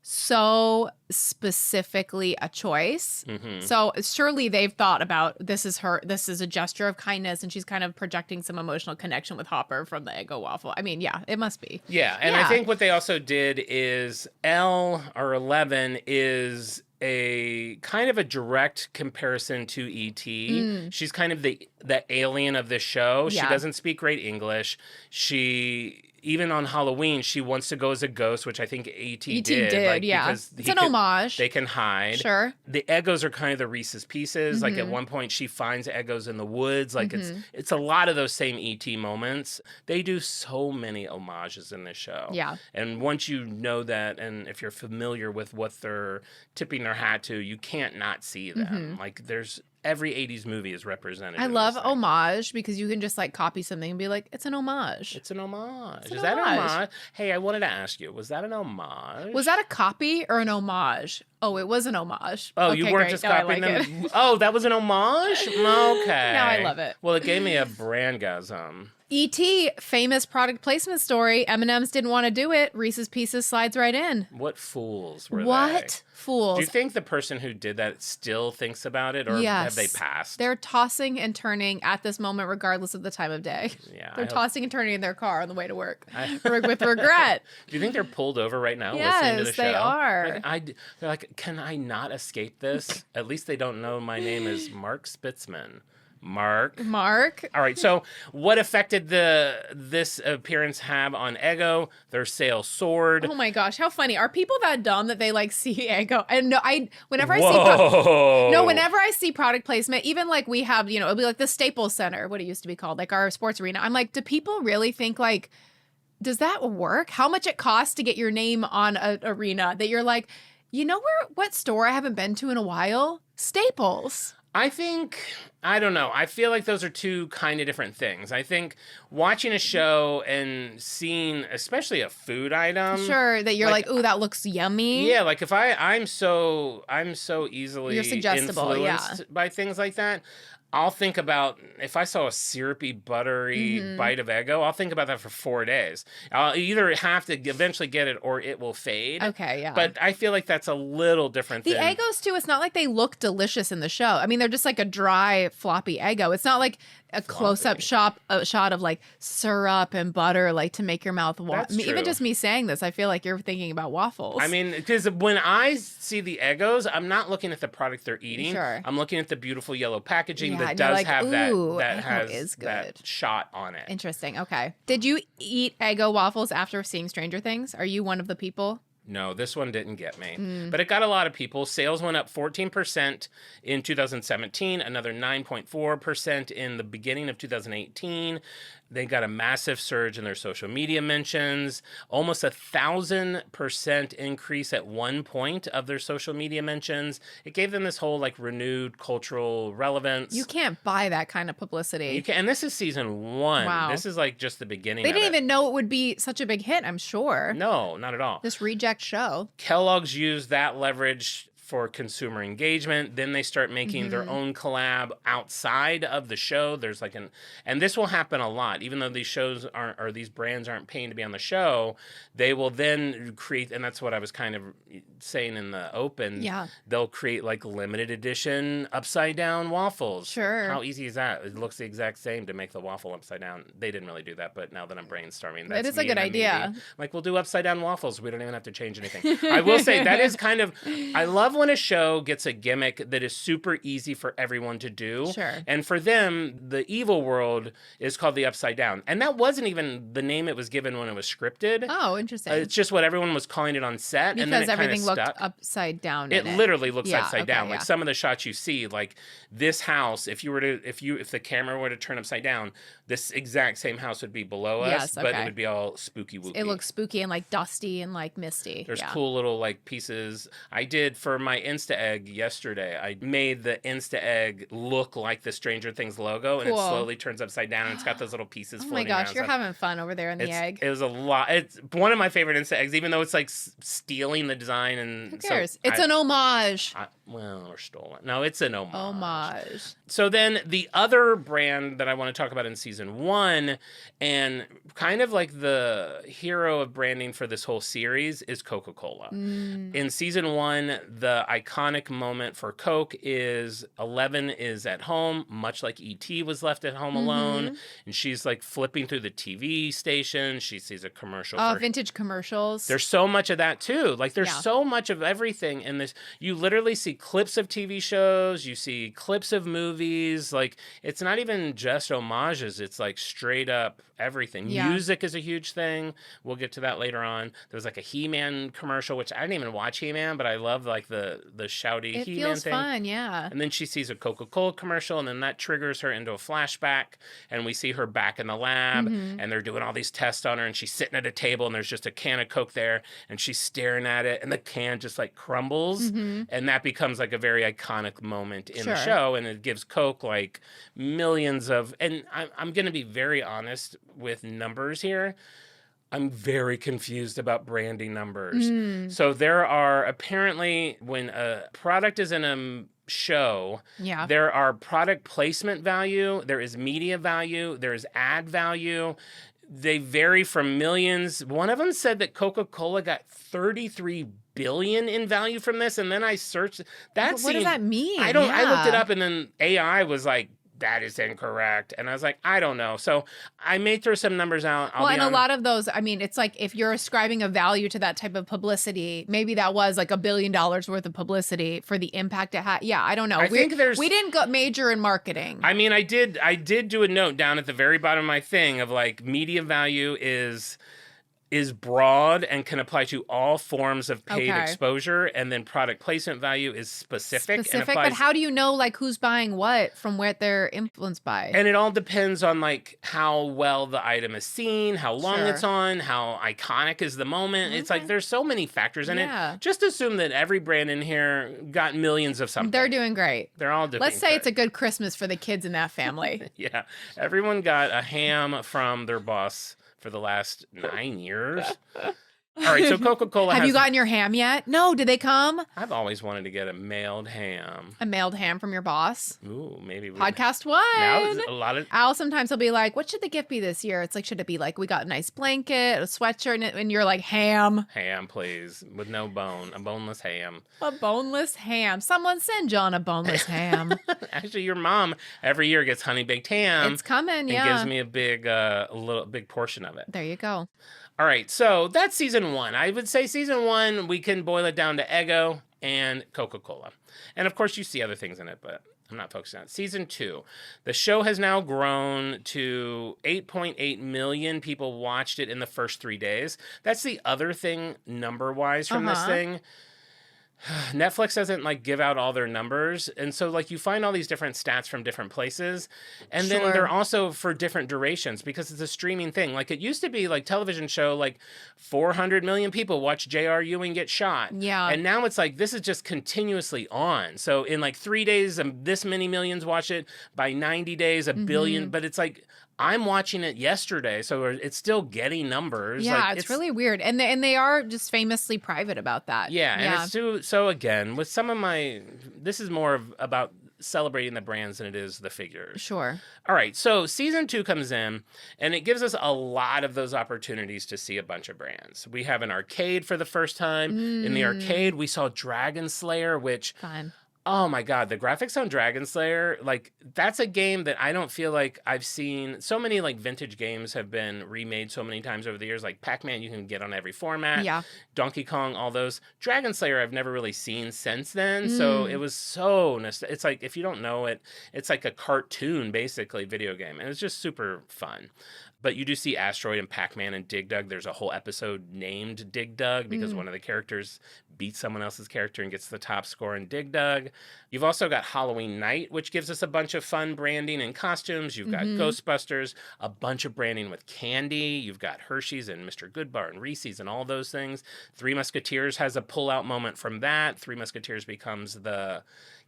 so specifically a choice. So surely they've thought about this is a gesture of kindness, and she's kind of projecting some emotional connection with Hopper from the Eggo waffle. I mean, yeah, it must be. Yeah, and I think what they also did is Elle, or 11, is a kind of a direct comparison to E.T. She's kind of the alien of this show. She doesn't speak great English. Even on Halloween, she wants to go as a ghost, which I think E.T. did. Like, because it's an homage. They can hide. Sure. The Eggos are kind of the Reese's Pieces. Like, at one point, she finds Eggos in the woods. Like, it's a lot of those same E.T. moments. They do so many homages in this show. Yeah. And once you know that, and if you're familiar with what they're tipping their hat to, you can't not see them. Like, every 80s movie is represented. I love homage because you can just like copy something and be like, it's an homage. It's an homage. Is that an homage? Hey, I wanted to ask you, was that an homage? Was that a copy or an homage? Oh, it was an homage. Oh, okay, you weren't great. just copying them? Oh, that was an homage? Okay. Now I love it. Well, it gave me a Brandgasm. E.T., famous product placement story. M&M's didn't want to do it. Reese's Pieces slides right in. What fools were they? What fools? Do you think the person who did that still thinks about it, or have they passed? They're tossing and turning at this moment, regardless of the time of day. Yeah, they're tossing and turning in their car on the way to work with regret. Do you think they're pulled over right now listening to the show? Yes, they are. They're like, can I not escape this? At least they don't know my name is Mark Spitzman. Mark. All right, so what affected this appearance have on Eggo? Their sales soared. Oh my gosh, how funny. Are people that dumb that they like see Eggo? And whenever I see product placement, even like we have, it'll be like the Staples Center, what it used to be called, like our sports arena. I'm like, do people really think like, does that work? How much it costs to get your name on an arena that you're like, what store I haven't been to in a while? Staples. I don't know. I feel like those are two kind of different things. I think watching a show and seeing, especially a food item. Sure, that you're like, ooh, that looks yummy. Yeah, like if I'm so easily You're suggestible, influenced by things like that. I'll think about, if I saw a syrupy, buttery bite of Eggo, I'll think about that for 4 days. I'll either have to eventually get it or it will fade. Okay, yeah. But I feel like that's a little different The than... Eggos, too, it's not like they look delicious in the show. I mean, they're just like a dry, floppy Eggo. It's not like a close-up shot of like syrup and butter, like to make your mouth water. That's true. Even just me saying this, I feel like you're thinking about waffles. I mean, because when I see the Eggos, I'm not looking at the product they're eating. Sure. I'm looking at the beautiful yellow packaging that and you're does like, have that "Ooh, that Eggo is has good." that shot on it. Interesting. Okay. Did you eat Eggo waffles after seeing Stranger Things? Are you one of the people? No, this one didn't get me. Mm. But it got a lot of people. Sales went up 14% in 2017, another 9.4% in the beginning of 2018. They got a massive surge in their social media mentions, almost 1,000% increase at one point of their social media mentions. It gave them this whole like renewed cultural relevance. You can't buy that kind of publicity. You can, and this is season 1. Wow. This is like just the beginning. They of didn't it. even know it would be such a big hit, I'm sure. No, not at all. This reject show. Kellogg's used that leverage for consumer engagement. Then they start making their own collab outside of the show. There's like and this will happen a lot, even though these shows aren't, or these brands aren't paying to be on the show, they will then create, and that's what I was kind of saying in the open. Yeah. They'll create like limited edition upside down waffles. Sure. How easy is that? It looks the exact same to make the waffle upside down. They didn't really do that, but now that I'm brainstorming, that's It is a me good and idea. MeD. Like, we'll do upside down waffles. We don't even have to change anything. I will say that is kind of, I love when a show gets a gimmick that is super easy for everyone to do. Sure. And for them, the evil world is called the upside down. And that wasn't even the name it was given when it was scripted. Oh, interesting. It's just what everyone was calling it on set. Because and then it everything kinda looked stuck. upside down. It in literally looks Yeah, upside okay, down. Like yeah. some of the shots you see, like this house, if the camera were to turn upside down, this exact same house would be below us, Yes, but it okay. would be all spooky wooky. It looks spooky and like dusty and like misty. There's yeah. cool little like pieces. I did for my Insta egg yesterday. I made the Insta egg look like the Stranger Things logo, and it Cool. slowly turns upside down, and it's got those little pieces Oh my floating gosh, around. you're So having fun over there in the egg. It was a lot. It's one of my favorite Insta eggs, even though it's like stealing the design. And Who cares? It's an homage. or stolen. No, it's an homage. Homage. So then the other brand that I want to talk about in season 1, and kind of like the hero of branding for this whole series, is Coca-Cola. In season 1, the iconic moment for Coke is Eleven is at home, much like E.T. was left at home alone, and she's like flipping through the TV station. She sees a commercial. Oh, for vintage commercials. There's so much of that too. Like there's Yeah. so much of everything in this. You literally see clips of TV shows, you see clips of movies. Like it's not even just homages, it's like straight up everything. Yeah. Music is a huge thing. We'll get to that later on. There was like a He-Man commercial, which I didn't even watch He-Man, but I love like the shouty It He-Man feels thing. fun, yeah. And then she sees a Coca-Cola commercial, and then that triggers her into a flashback. And we see her back in the lab, and they're doing all these tests on her, and she's sitting at a table, and there's just a can of Coke there, and she's staring at it, and the can just like crumbles. And that becomes like a very iconic moment in the Sure. show, and it gives Coke like millions of. And I'm going to be very honest with numbers here. I'm very confused about branding numbers. So there are apparently, when a product is in a show, Yeah. there are product placement value, there is media value, there is ad value. They vary from millions. One of them said that Coca-Cola got 33 billion in value from this, and then I searched that. But what does that mean? I don't. I looked it Yeah. up, and then AI was like, that is incorrect. And I was like, I don't know. So I may throw some numbers out. Well, and a lot of those, I mean, it's like if you're ascribing a value to that type of publicity, maybe that was like $1 billion worth of publicity for the impact it had. Yeah, I don't know. I think we didn't go major in marketing. I mean, I did do a note down at the very bottom of my thing of like media value is is broad and can apply to all forms of paid Okay. exposure, and then product placement value is specific and Specific, applies. but how do you know like who's buying what from what they're influenced by? And it all depends on like how well the item is seen, how long Sure. it's on, how iconic is the moment. It's like Okay. there's so many factors in Yeah. it. Just assume that every brand in here got millions of something. They're doing great. They're all doing Let's say great. it's a good Christmas for the kids in that family. Yeah. Everyone got a ham from their boss for the last 9 years. All right, so Coca-Cola Have has... you gotten your ham yet? No, did they come? I've always wanted to get a mailed ham. A mailed ham from your boss? Ooh, maybe we... Podcast one. Now it's a lot of... Al sometimes will be like, what should the gift be this year? It's like, should it be like, we got a nice blanket, a sweatshirt, and you're like, ham. Ham, please, with no bone. A boneless ham. A boneless ham. Someone send John a boneless ham. Actually, your mom every year gets honey baked ham. It's coming, and yeah. gives me a big portion of it. There you go. All right, so that's season 1. I would say season 1, we can boil it down to Eggo and Coca-Cola. And of course, you see other things in it, but I'm not focusing on it. Season 2, the show has now grown to 8.8 million people watched it in the first 3 days. That's the other thing number-wise from this thing. Netflix doesn't like give out all their numbers, and so like you find all these different stats from different places, and then they're also for different durations because it's a streaming thing. Like it used to be like television show, like 400 million people watch J.R. Ewing get shot, and now it's like this is just continuously on. So in like 3 days, this many millions watch it. By 90 days, a billion. But it's like I'm watching it yesterday, so it's still getting numbers. Yeah, like, it's really weird. And they are just famously private about that. Yeah, and it's so again, with some of my, this is more about celebrating the brands than it is the figures. Sure. All right, so season 2 comes in, and it gives us a lot of those opportunities to see a bunch of brands. We have an arcade for the first time. In the arcade, we saw Dragon Slayer, which... Fun. Oh my God, the graphics on Dragon Slayer, like that's a game that I don't feel like I've seen. So many like vintage games have been remade so many times over the years, like Pac-Man you can get on every format. Yeah. Donkey Kong, all those. Dragon Slayer I've never really seen since then. So it was so it's like if you don't know it, it's like a cartoon basically video game. And it's just super fun. But you do see Asteroid and Pac-Man and Dig Dug. There's a whole episode named Dig Dug because one of the characters beats someone else's character and gets the top score in Dig Dug. You've also got Halloween Night, which gives us a bunch of fun branding and costumes. You've got Ghostbusters, a bunch of branding with candy. You've got Hershey's and Mr. Goodbar and Reese's and all those things. Three Musketeers has a pull-out moment from that. Three Musketeers becomes the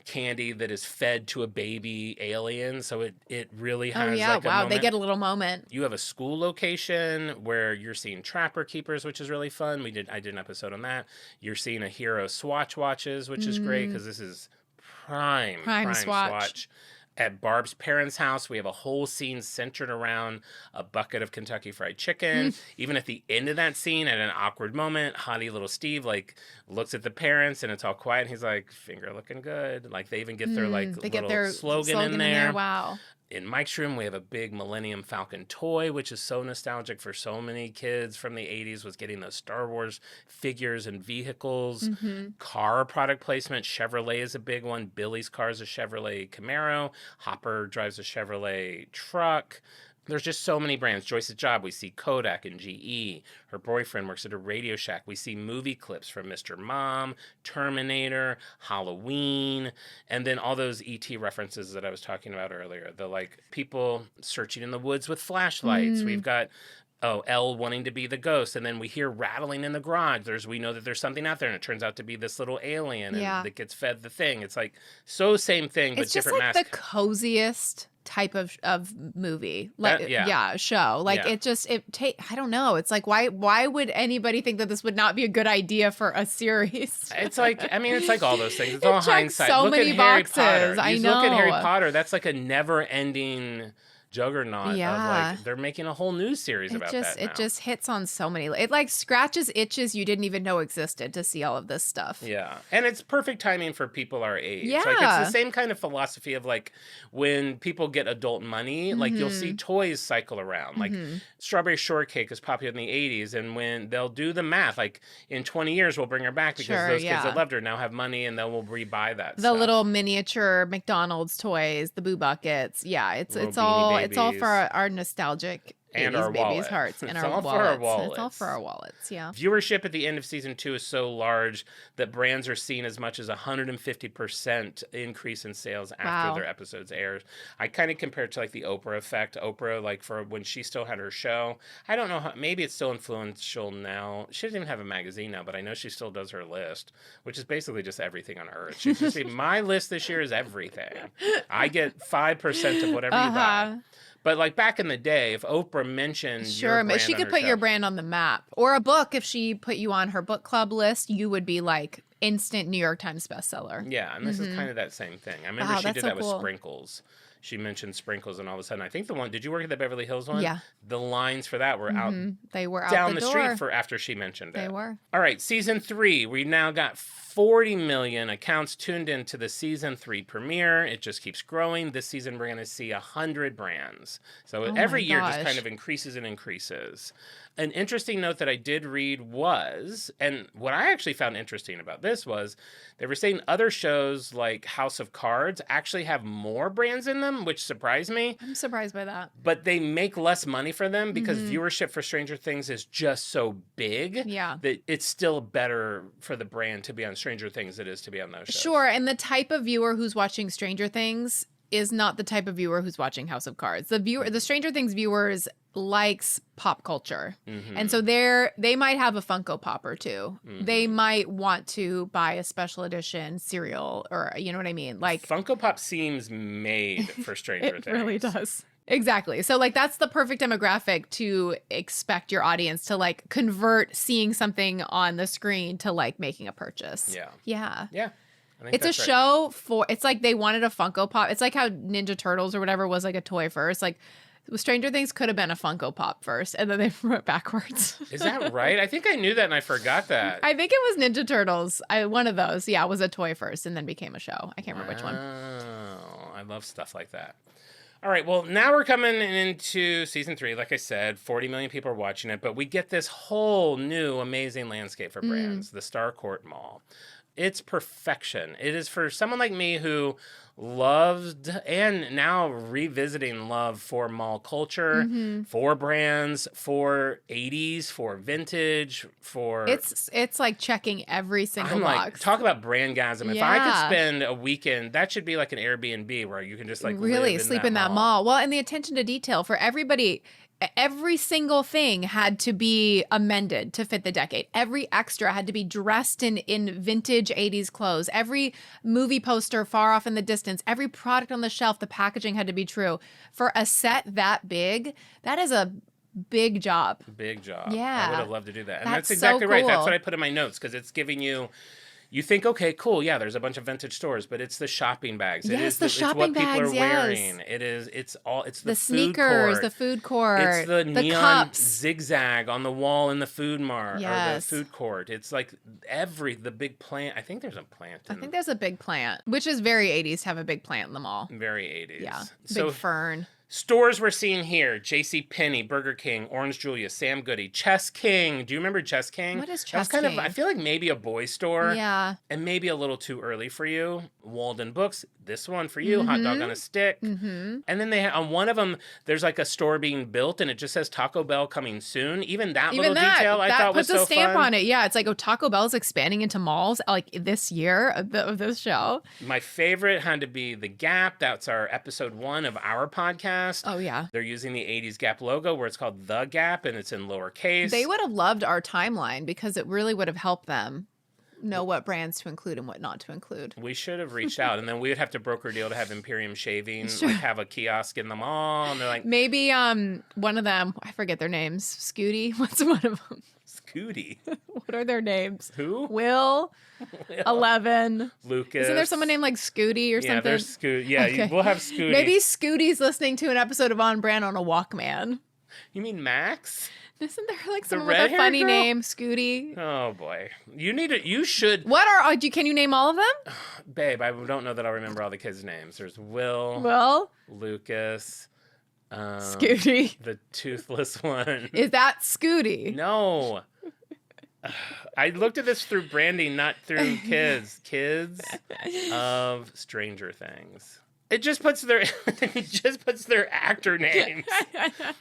candy that is fed to a baby alien, so it really has like a moment. They get a little moment. You have a school location where you're seeing Trapper Keepers, which is really fun. I did an episode on that. You're seeing a hero Swatch watches, which is great because this is prime Swatch. At Barb's parents' house, we have a whole scene centered around a bucket of Kentucky Fried Chicken. Even at the end of that scene, at an awkward moment, hottie little Steve like looks at the parents and it's all quiet. And he's like, "Finger looking good." Like they even get their little slogan in there. Wow. In Mike's room, we have a big Millennium Falcon toy, which is so nostalgic for so many kids from the 80s, was getting those Star Wars figures and vehicles. Car product placement, Chevrolet is a big one. Billy's car is a Chevrolet Camaro. Hopper drives a Chevrolet truck. There's just so many brands. Joyce's job, we see Kodak and GE. Her boyfriend works at a Radio Shack. We see movie clips from Mr. Mom, Terminator, Halloween, and then all those E.T. references that I was talking about earlier. The like people searching in the woods with flashlights. We've got Elle wanting to be the ghost, and then we hear rattling in the garage. We know that there's something out there, and it turns out to be this little alien that gets fed the thing. It's like so same thing, but it's just different like masks. the coziest type of movie, like show. Like I don't know. It's like why would anybody think that this would not be a good idea for a series? It's like it's like all those things. It's all hindsight. So look many at Harry boxes. Potter. I Look at Harry Potter. That's like a never-ending juggernaut of like they're making a whole new series about that now. It just hits on so many. It like scratches itches you didn't even know existed to see all of this stuff. Yeah. And it's perfect timing for people our age. Yeah. Like it's the same kind of philosophy of like when people get adult money, like you'll see toys cycle around. Like Strawberry Shortcake is popular in the 80s, and when they'll do the math, like in 20 years we'll bring her back because those kids that loved her now have money and then we'll rebuy that the stuff. little miniature McDonald's toys, the Boo Buckets. Yeah, it's all for our nostalgic And 80s our babies' wallet. hearts and It's our all wallets. for our wallets. It's all for our wallets, yeah. Viewership at the end of season 2 is so large that brands are seeing as much as 150% increase in sales after Wow. their episodes air. I kind of compare it to like the Oprah effect. Oprah, like for when she still had her show, I don't know how, maybe it's still influential now. She doesn't even have a magazine now, but I know she still does her list, which is basically just everything on earth. She's just saying, my list this year is everything. I get 5% of whatever you buy. But like back in the day, if Oprah mentioned your Sure, brand but she on could her put show, your brand on the map. Or a book, if she put you on her book club list, you would be like instant New York Times bestseller. yeah, and this is kind of that same thing. I remember Wow, she that's did so that with cool. Sprinkles. She mentioned Sprinkles, and all of a sudden, I think the one, did you work at the Beverly Hills one? Yeah. The lines for that were out They were out down the the door. street for after she mentioned it. They were. All right, season 3. We now got 40 million accounts tuned into the season 3 premiere. It just keeps growing. This season, we're going to see 100 brands. So Oh every my year just gosh. kind of increases and increases. An interesting note that I did read was, and what I actually found interesting about this was, they were saying other shows like House of Cards actually have more brands in them, which surprised me. I'm surprised by that. But they make less money for them because viewership for Stranger Things is just so big Yeah. that it's still better for the brand to be on Stranger Things than it is to be on those shows. Sure, and the type of viewer who's watching Stranger Things is not the type of viewer who's watching House of Cards. The Stranger Things viewers likes pop culture. And so they might have a Funko Pop or two. They might want to buy a special edition cereal, or you know what I mean? Like Funko Pop seems made for Stranger it Things. really does. Exactly. So like that's the perfect demographic to expect your audience to like convert seeing something on the screen to like making a purchase. Yeah. Yeah. Yeah. I think It's a that's right. show for, it's like they wanted a Funko Pop. It's like how Ninja Turtles or whatever was like a toy first. Like Stranger Things could have been a Funko Pop first, and then they went backwards. Is that right? I think I knew that and I forgot that. I think it was Ninja Turtles. One of those, yeah, was a toy first and then became a show. I can't remember which one. Oh, I love stuff like that. All right, well, now we're coming into season 3. Like I said, 40 million people are watching it, but we get this whole new amazing landscape for brands, the Starcourt Mall. It's perfection. It is for someone like me who loved and now revisiting love for mall culture, for brands, for 80s, for vintage, for... It's like checking every single I'm like, box. talk about Brandgasm. If I could Yeah. spend a weekend, that should be like an Airbnb where you can just like really live sleep in that mall. Well, and the attention to detail for everybody. Every single thing had to be amended to fit the decade. Every extra had to be dressed in vintage 80s clothes. Every movie poster far off in the distance, every product on the shelf, the packaging had to be true. For a set that big, that is a big job. Big job. Yeah. I would have loved to do that. And That's that's so exactly right. That's cool. what I put in my notes because it's giving you. You think, okay, cool, yeah, there's a bunch of vintage stores, but it's the shopping bags. It Yes, is the it's shopping what people bags, are yes. wearing. It's the The food sneakers, court. the food court, It's the neon cups. zigzag on the wall in the food mart or the Yes. food court. It's like the big plant. I think there's a plant. I think there's a big plant, which is very 80s to have a big plant in the mall. very 80s. Yeah, So big fern. stores we're seeing here: JCPenney, Burger King, Orange Julius, Sam Goody, Chess King. Do you remember Chess King? What is That was Chess kind King? of, I feel like maybe a boy store. Yeah. And maybe a little too early for you. Walden Books, this one for you, Hot Dog on a Stick. And then they on one of them, there's like a store being built, and it just says Taco Bell coming soon. Even that little detail I thought was puts so a stamp fun. on it. Yeah, it's like, oh, Taco Bell's expanding into malls like this year of this show. My favorite had to be The Gap. That's our episode 1 of our podcast. Oh yeah. They're using the 80s Gap logo where it's called The Gap, and it's in lowercase. They would have loved our timeline because it really would have helped them know what brands to include and what not to include. We should have reached out, and then we would have to broker a deal to have Imperium Shaving like have a kiosk in the mall, and they're like, Maybe one of them, I forget their names. Scooty, what's one of them? Scooty. What are their names? Who? Will, 11. Lucas. Isn't there someone named like Scooty or Yeah, something? there's Scooty. Yeah, Okay. we'll have Scooty. Maybe Scooty's listening to an episode of On Brand on a Walkman. You mean Max? Isn't there like someone with a red-haired funny girl? name, Scooty? Oh boy, you should, What are? Can you name all of them? babe. I don't know that I'll remember all the kids' names. There's Will, Will, Lucas, Scooty. the toothless one. Is that Scooty? No. I looked at this through branding, not through kids. Kids of Stranger Things. It just puts their actor names.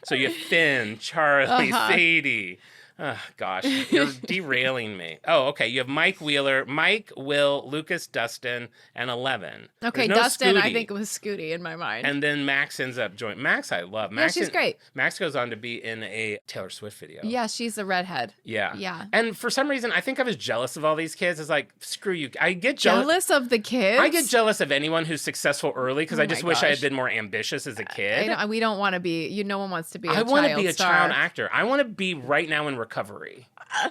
So you have Finn, Charlie, Sadie. Oh, gosh, you're derailing me. Oh, okay. You have Mike, Will, Lucas, Dustin, and 11. Okay, There's no Dustin, I Scooty. think it was Scooty in my mind. And then Max ends up joining. Max, I love. Yeah, she's great. Max goes on to be in a Taylor Swift video. Yeah, she's a redhead. Yeah. Yeah. And for some reason, I think I was jealous of all these kids. It's like, screw you. I get Jealous of the kids? I get jealous of anyone who's successful early because Oh I just my wish I had gosh. been more ambitious as a kid. We don't want to be, no one wants to be a I want to child be a star. child actor. I want to be right now in recovery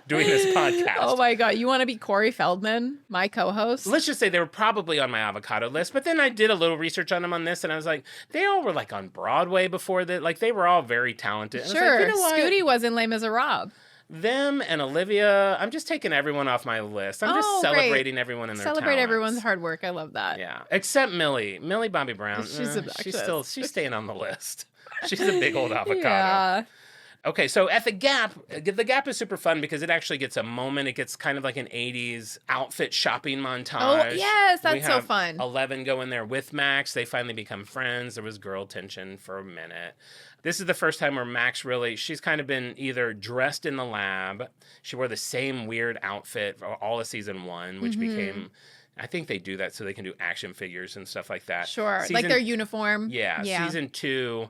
doing this podcast. Oh my God. You want to be Corey Feldman, my co-host? Let's just say they were probably on my avocado list, but then I did a little research on them on this, and I was like, they all were like on Broadway before that. Like they were all very talented. And I was Sure. like, you know what? Scooty was in Les Miserables. Them and Olivia, I'm just taking everyone off my list. I'm just Oh, great. celebrating everyone in their Celebrate talents. everyone's hard work. I love that. Yeah, except Millie Bobby Brown. She's obnoxious. She's staying on the list. She's a big old avocado. Yeah. Okay, so at the Gap is super fun because it actually gets a moment. It gets kind of like an 80s outfit shopping montage. Oh, yes, We that's so have fun. 11 go in there with Max. They finally become friends. There was girl tension for a minute. This is the first time where Max she's kind of been either dressed in the lab. She wore the same weird outfit for all of season 1, which became... I think they do that so they can do action figures and stuff like that. Sure. Like their uniform. Yeah. Season 2,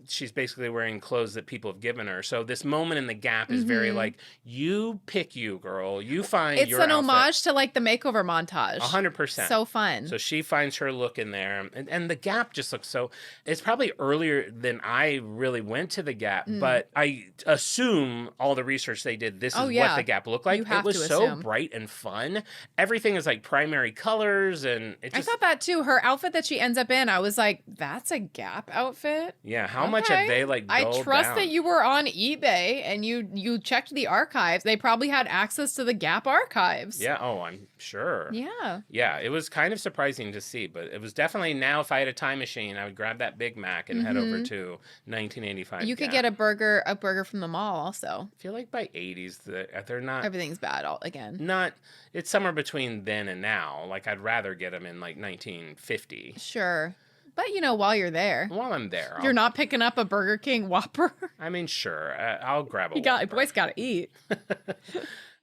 she's basically wearing clothes that people have given her. So this moment in the Gap is very like, you pick you, girl. You find It's your an outfit. homage to like the makeover montage. 100%. So fun. So she finds her look in there. And the Gap just looks so... It's probably earlier than I really went to the Gap, but I assume all the research they did, this is what the Gap looked like. You have It was to so assume. bright and fun. Everything is like primary colors and it I just... thought that too. Her outfit that she ends up in, I was like, that's a Gap outfit? Yeah, how much have Okay. they like I dulled trust down? that you were on eBay and you checked the archives. They probably had access to the Gap archives. Yeah, oh, I'm sure. Yeah. Yeah, it was kind of surprising to see, but it was definitely now if I had a time machine, I would grab that Big Mac and head over to 1985. You could Gap. get a burger from the mall also. I feel like by 80s, they're not... Everything's bad again. Not... It's somewhere between then and now. Like, I'd rather get them in, like, 1950. Sure. But, while you're there, While I'm there, you're not picking up a Burger King Whopper. I mean, sure. I'll grab a Whopper. Boys got to eat.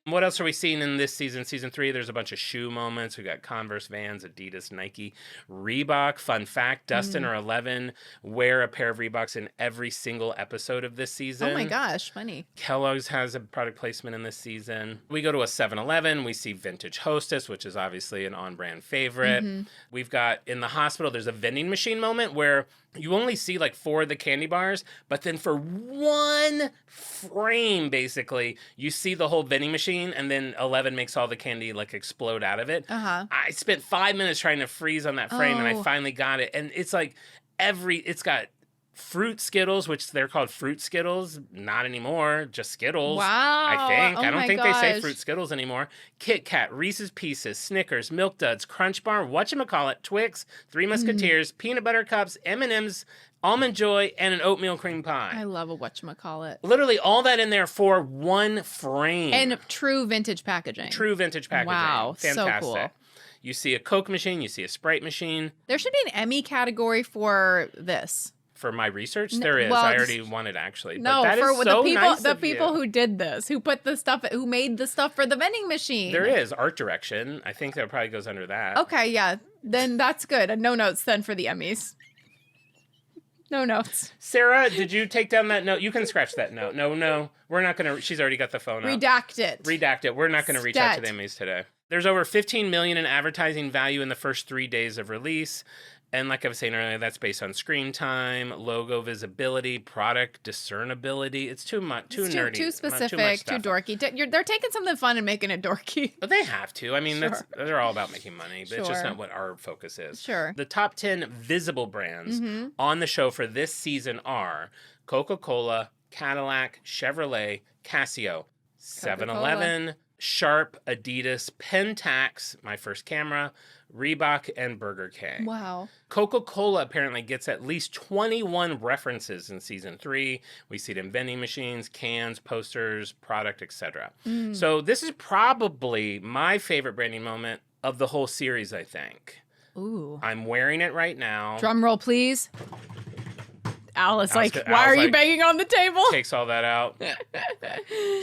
What else are we seeing in this season? Season 3, there's a bunch of shoe moments. We got Converse, Vans, Adidas, Nike, Reebok. Fun fact, Dustin or 11 wear a pair of Reeboks in every single episode of this season. Oh my gosh, funny. Kellogg's has a product placement in this season. We go to a 7-Eleven. We see Vintage Hostess, which is obviously an on-brand favorite. We've got in the hospital, there's a vending machine moment where you only see like 4 of the candy bars, but then for one frame, basically, you see the whole vending machine, and then 11 makes all the candy like explode out of it. I spent 5 minutes trying to freeze on that frame, and I finally got it. And it's like it's got Fruit Skittles, which they're called Fruit Skittles. Not anymore, just Skittles. Wow. I think. Oh I don't my think they say gosh. Fruit Skittles anymore. Kit Kat, Reese's Pieces, Snickers, Milk Duds, Crunch Bar, whatchamacallit, Twix, Three Musketeers, Peanut Butter Cups, M&M's, Almond Joy, and an oatmeal cream pie. I love a whatchamacallit. Literally all that in there for one frame. And true vintage packaging. True vintage packaging. Wow, so Fantastic. cool. You see a Coke machine, you see a Sprite machine. There should be an Emmy category for this. For my research, there is. well, I already won it actually. No, but that for is the so people nice the of people you. who did this, who made the stuff for the vending machine. There is art direction. I think that probably goes under that. Okay, yeah. Then that's good. And no notes then for the Emmys. No notes. Sarah, did you take down that note? You can scratch that note. No, we're not going to. She's already got the phone up. Redact it. Redact it. We're not going to reach out to the Stat. Emmys today. There's over $15 million in advertising value in the first 3 days of release. And like I was saying earlier, that's based on screen time, logo visibility, product discernibility. It's too much, too It's nerdy. too much specific, too stuff. dorky. They're taking something fun and making it dorky. But they have to. I mean, they're all about making money, but it's just Sure. not what our focus is. Sure. The top 10 visible brands on the show for this season are Coca-Cola, Cadillac, Chevrolet, Casio, 7-Eleven, Sharp, Adidas, Pentax, my first camera, Reebok, and Burger King. Wow. Coca-Cola apparently gets at least 21 references in season 3. We see it in vending machines, cans, posters, product, etc. So this is probably my favorite branding moment of the whole series, I think. Ooh. I'm wearing it right now. Drum roll, please. Alice, like, Alice why are you like, banging on the table? Takes all that out.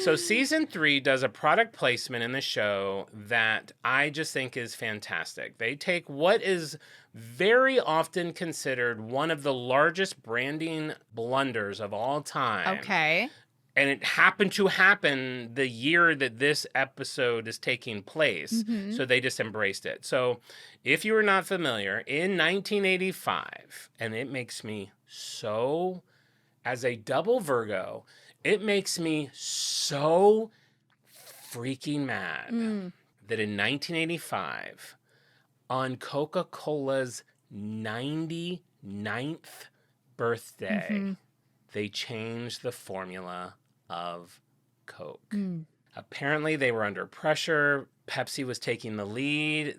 So season 3 does a product placement in the show that I just think is fantastic. They take what is very often considered one of the largest branding blunders of all time. Okay. And it happened to happen the year that this episode is taking place. Mm-hmm. So they just embraced it. So if you are not familiar, in 1985, and it makes me so, as a double Virgo, it makes me so freaking mad that in 1985, on Coca-Cola's 99th birthday, they changed the formula of Coke. Apparently, they were under pressure. Pepsi was taking the lead.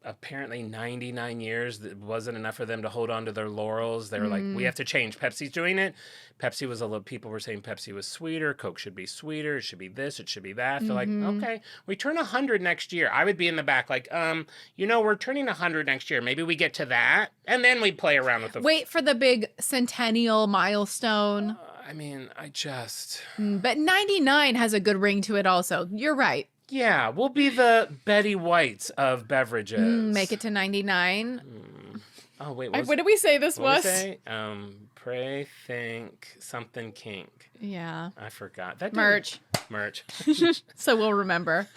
Apparently, 99 years, that wasn't enough for them to hold on to their laurels. They were like, we have to change. Pepsi's doing it. Pepsi was a little, people were saying Pepsi was sweeter. Coke should be sweeter. It should be this. It should be that. They're like, okay, we turn 100 next year. I would be in the back like, we're turning 100 next year. Maybe we get to that. And then we play around with the... Wait for the big centennial milestone. But 99 has a good ring to it also. You're right. Yeah, we'll be the Betty Whites of beverages. Make it to 99. Oh, wait. What did we say this what was? Did we say? Pray, think, something kink. Yeah. I forgot. That Merch. Merch. So we'll remember.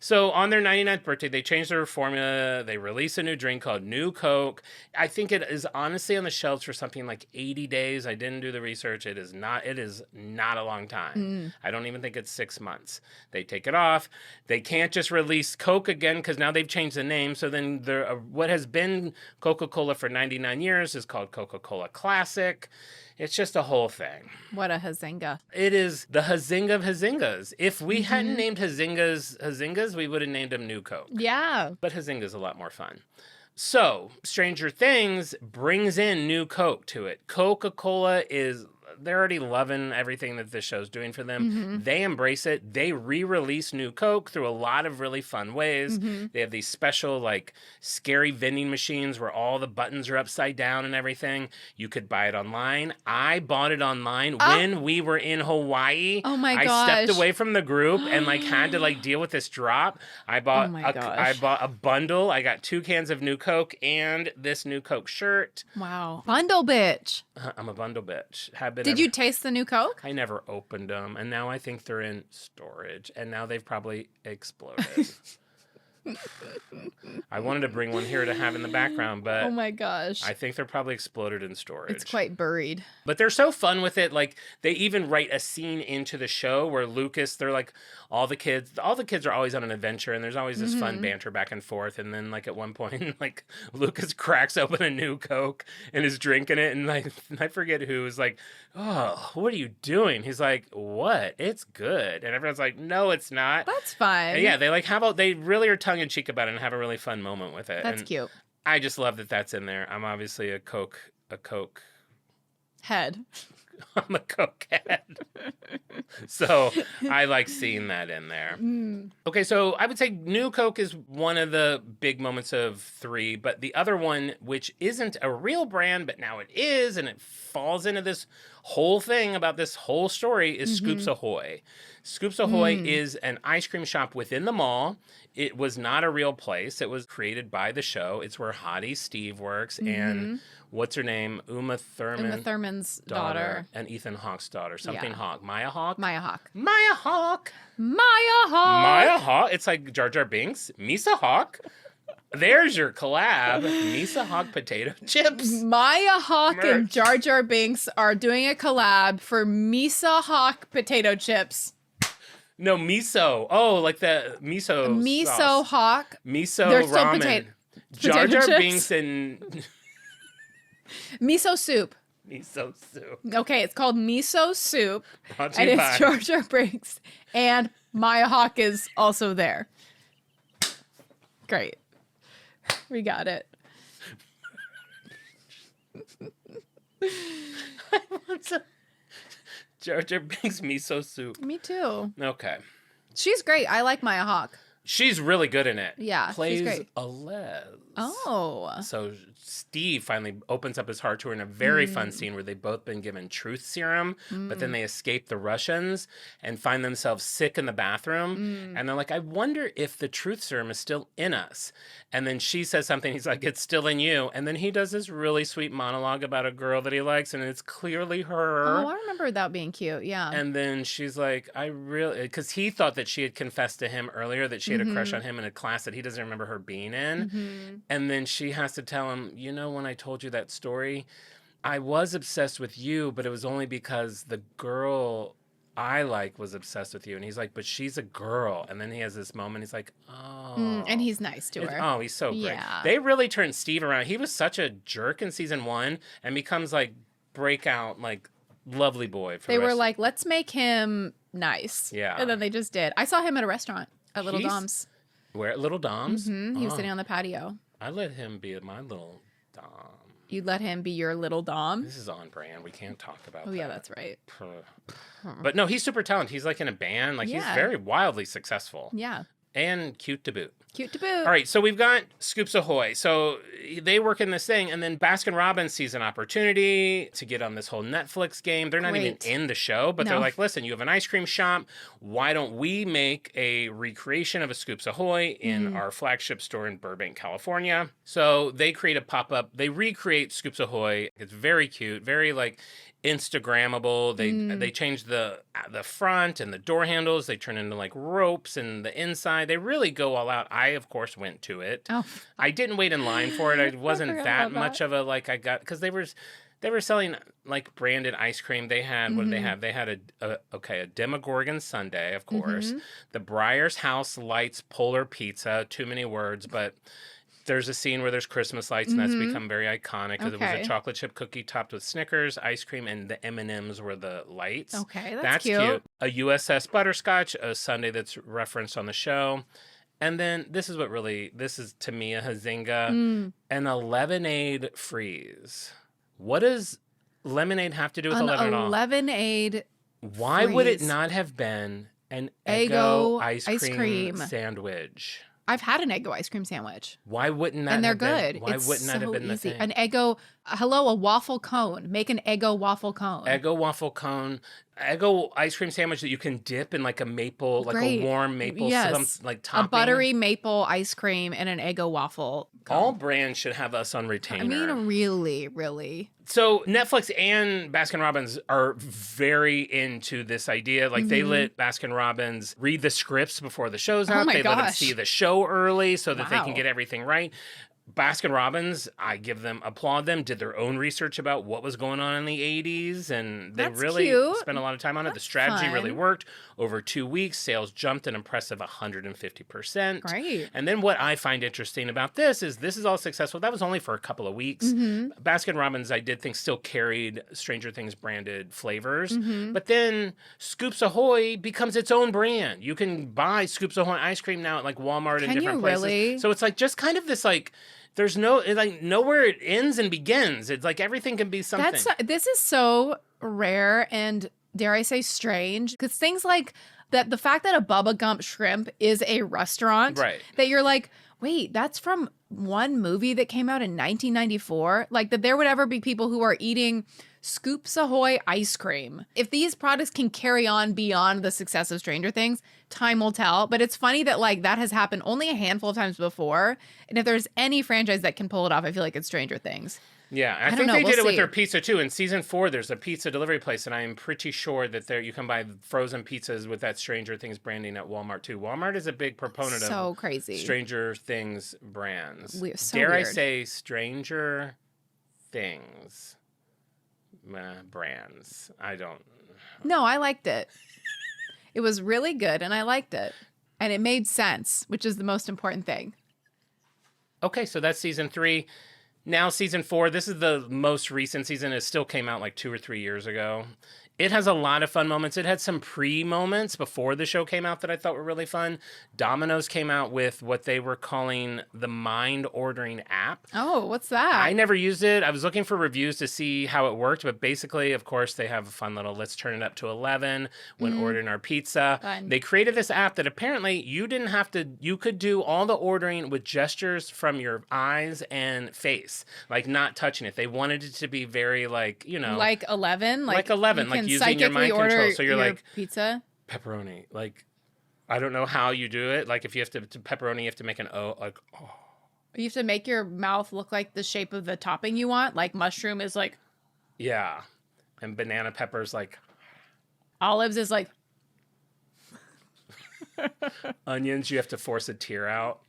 So on their 99th birthday, they changed their formula. They released a new drink called New Coke. I think it is honestly on the shelves for something like 80 days. I didn't do the research. It is not a long time. I don't even think it's 6 months. They take it off. They can't just release Coke again because now they've changed the name. So then what has been Coca-Cola for 99 years is called Coca-Cola Classic. It's just a whole thing. What a hazinga. It is the hazinga of hazingas. If we hadn't named hazingas, we would have named them New Coke. Yeah. But hazinga's a lot more fun. So, Stranger Things brings in New Coke to it. Coca-Cola they're already loving everything that this show's doing for them. They embrace it. They re-release New Coke through a lot of really fun ways. They have these special, like, scary vending machines where all the buttons are upside down and everything. You could buy it online. I bought it online when we were in Hawaii. Oh my gosh. I stepped away from the group and, like, had to, like, deal with this drop. I bought a bundle. I got 2 cans of New Coke and this New Coke shirt. Wow. Bundle bitch. I'm a bundle bitch. Did you taste the new Coke? I never opened them, and now I think they're in storage, and now they've probably exploded. I wanted to bring one here to have in the background, but oh my gosh, I think they're probably exploded in storage. It's quite buried. But they're so fun with it. Like, they even write a scene into the show where Lucas, they're like, all the kids are always on an adventure, and there's always this fun banter back and forth. And then, like, at one point, like, Lucas cracks open a new Coke and is drinking it, and like, I forget who is like, oh, what are you doing? He's like, what? It's good. And everyone's like, no, it's not. That's fine. And yeah, they like they really are tongue in cheek about it and have a really fun moment with it. That's and cute. I just love that that's in there. I'm obviously a Coke head. I'm a Coke head. So I like seeing that in there. Okay, so I would say New Coke is one of the big moments of 3, but the other one, which isn't a real brand, but now it is, and it falls into this whole thing about this whole story, is Scoops Ahoy. Scoops Ahoy is an ice cream shop within the mall. It was not a real place. It was created by the show. It's where Hottie Steve works and what's her name? Uma Thurman's daughter. And Ethan Hawke's daughter. Something Hawk. Maya Hawke? Maya Hawke. Maya Hawke. Maya Hawke. Maya Hawke. It's like Jar Jar Binks. Misa Hawke. There's your collab. Misa Hawke potato chips. Maya Hawke and Jar Jar Binks are doing a collab for Misa Hawke potato chips. No, miso. Oh, like the miso sauce. Hawke. Miso They're still ramen. Jar Jar Binks and... miso soup. Miso soup. Okay, it's called miso soup. Brought to And you it's by... Jar Jar Binks. And Maya Hawke is also there. Great. We got it. I want some Jar Jar Binks miso soup. Me too. Okay. She's great. I like Maya Hawke. She's really good in it. Yeah, she's Plays great. a les. Oh. So Steve finally opens up his heart to her in a very fun scene where they've both been given truth serum, but then they escape the Russians and find themselves sick in the bathroom. And they're like, I wonder if the truth serum is still in us. And then she says something. He's like, it's still in you. And then he does this really sweet monologue about a girl that he likes, and it's clearly her. Oh, I remember that being cute. Yeah. And then she's like, I really, because he thought that she had confessed to him earlier that she had a crush on him in a class that he doesn't remember her being in. And then she has to tell him, you know, when I told you that story, I was obsessed with you, but it was only because the girl I like was obsessed with you. And he's like, but she's a girl. And then he has this moment. He's like, oh. And he's nice to her. Oh, he's so great. Yeah. They really turned Steve around. He was such a jerk in season 1 and becomes like breakout, like lovely boy. They were like, let's make him nice. Yeah. And then they just did. I saw him at a restaurant at Little He's- Dom's. Where at Little Dom's? He was sitting on the patio. I let him be my little Dom. You let him be your little Dom? This is on brand. We can't talk about Oh, that. yeah, that's right. But no, he's super talented. He's like in a band. Like he's Yeah. very wildly successful. Yeah. And cute to boot. Cute to boot. All right, so we've got Scoops Ahoy. So they work in this thing, and then Baskin-Robbins sees an opportunity to get on this whole Netflix game. They're not even Great. in the show, but they're No. like, listen, you have an ice cream shop. Why don't we make a recreation of a Scoops Ahoy in our flagship store in Burbank, California? So they create a pop-up. They recreate Scoops Ahoy. It's very cute, very like Instagrammable. They change the front and the door handles. They turn into like ropes and the inside. They really go all out. I of course went to it. Oh. I didn't wait in line for it. I wasn't forgot that about much of a like I got because they were selling like branded ice cream. They had what did they have? They had a Demogorgon sundae, of course. The Briar's House Lights Polar Pizza. Too many words, but there's a scene where there's Christmas lights, and that's become very iconic because it was Okay. a chocolate chip cookie topped with Snickers, ice cream, and the M&Ms were the lights. Okay, that's cute. A USS Butterscotch, a sundae that's referenced on the show. And then this is to me a Hazinga, an lemonade freeze. What does lemonade have to do with An 11 at all? lemonade Why would it freeze. not have been an Eggo Eggo ice ice cream cream. sandwich? I've had an Eggo ice cream sandwich. Why wouldn't that And they're have been- good. Why It's wouldn't that have so been the easy. thing? An Eggo, a waffle cone. Make an Eggo waffle cone. Eggo waffle cone, Eggo ice cream sandwich that you can dip in like a maple, like Great. a warm maple, Yes. like A topping. buttery maple ice cream and an Eggo waffle cone. All brands should have us on retainer. I mean, really, really. So Netflix and Baskin-Robbins are very into this idea. Like they let Baskin-Robbins read the scripts before the show's out. my They let them gosh. see the show early so that they can Wow. get everything right. Baskin-Robbins, applaud them, did their own research about what was going on in the 80s, and they That's really cute. spent a lot of time on it. The That's strategy really fun. worked. Over 2 weeks, sales jumped an impressive 150%. Great. And then what I find interesting about this is all successful. That was only for a couple of weeks. Mm-hmm. Baskin-Robbins, I did think, still carried Stranger Things branded flavors. Mm-hmm. But then Scoops Ahoy becomes its own brand. You can buy Scoops Ahoy ice cream now at like Walmart and Can different you places. really? So it's like just kind of this like there's no it's like nowhere it ends and begins. It's like everything can be something. This is so rare and dare I say strange because things like that, the fact that a Bubba Gump shrimp is a restaurant, Right. that you're like, wait, that's from one movie that came out in 1994. Like that there would ever be people who are eating Scoops Ahoy ice cream. If these products can carry on beyond the success of Stranger Things, time will tell. But it's funny that like that has happened only a handful of times before. And if there's any franchise that can pull it off, I feel like it's Stranger Things. Yeah, I don't think know, they we'll did it with see. their pizza too. In season 4, there's a pizza delivery place, and I am pretty sure that there you can buy frozen pizzas with that Stranger Things branding at Walmart too. Walmart is a big proponent So of crazy. Stranger Things brands. So Dare I weird. say Stranger Things brands? I don't. No, I liked it. It was really good and I liked it. And it made sense, which is the most important thing. Okay, so that's season 3. Now season 4, this is the most recent season. It still came out like 2 or 3 years ago. It has a lot of fun moments. It had some pre-moments before the show came out that I thought were really fun. Domino's came out with what they were calling the mind ordering app. Oh, what's that? I never used it. I was looking for reviews to see how it worked, but basically, of course, they have a fun little let's turn it up to 11 when ordering our pizza. Fun. They created this app that apparently you didn't have to, you could do all the ordering with gestures from your eyes and face, like not touching it. They wanted it to be very like, like 11? Like 11, you like can using your mind psychically control. order So you're your like, pizza? pepperoni. Like, I don't know how you do it. Like if you have to pepperoni, you have to make an O, like, oh. You have to make your mouth look like the shape of the topping you want. Like mushroom is like... Yeah. And banana peppers like... Olives is like... Onions, you have to force a tear out.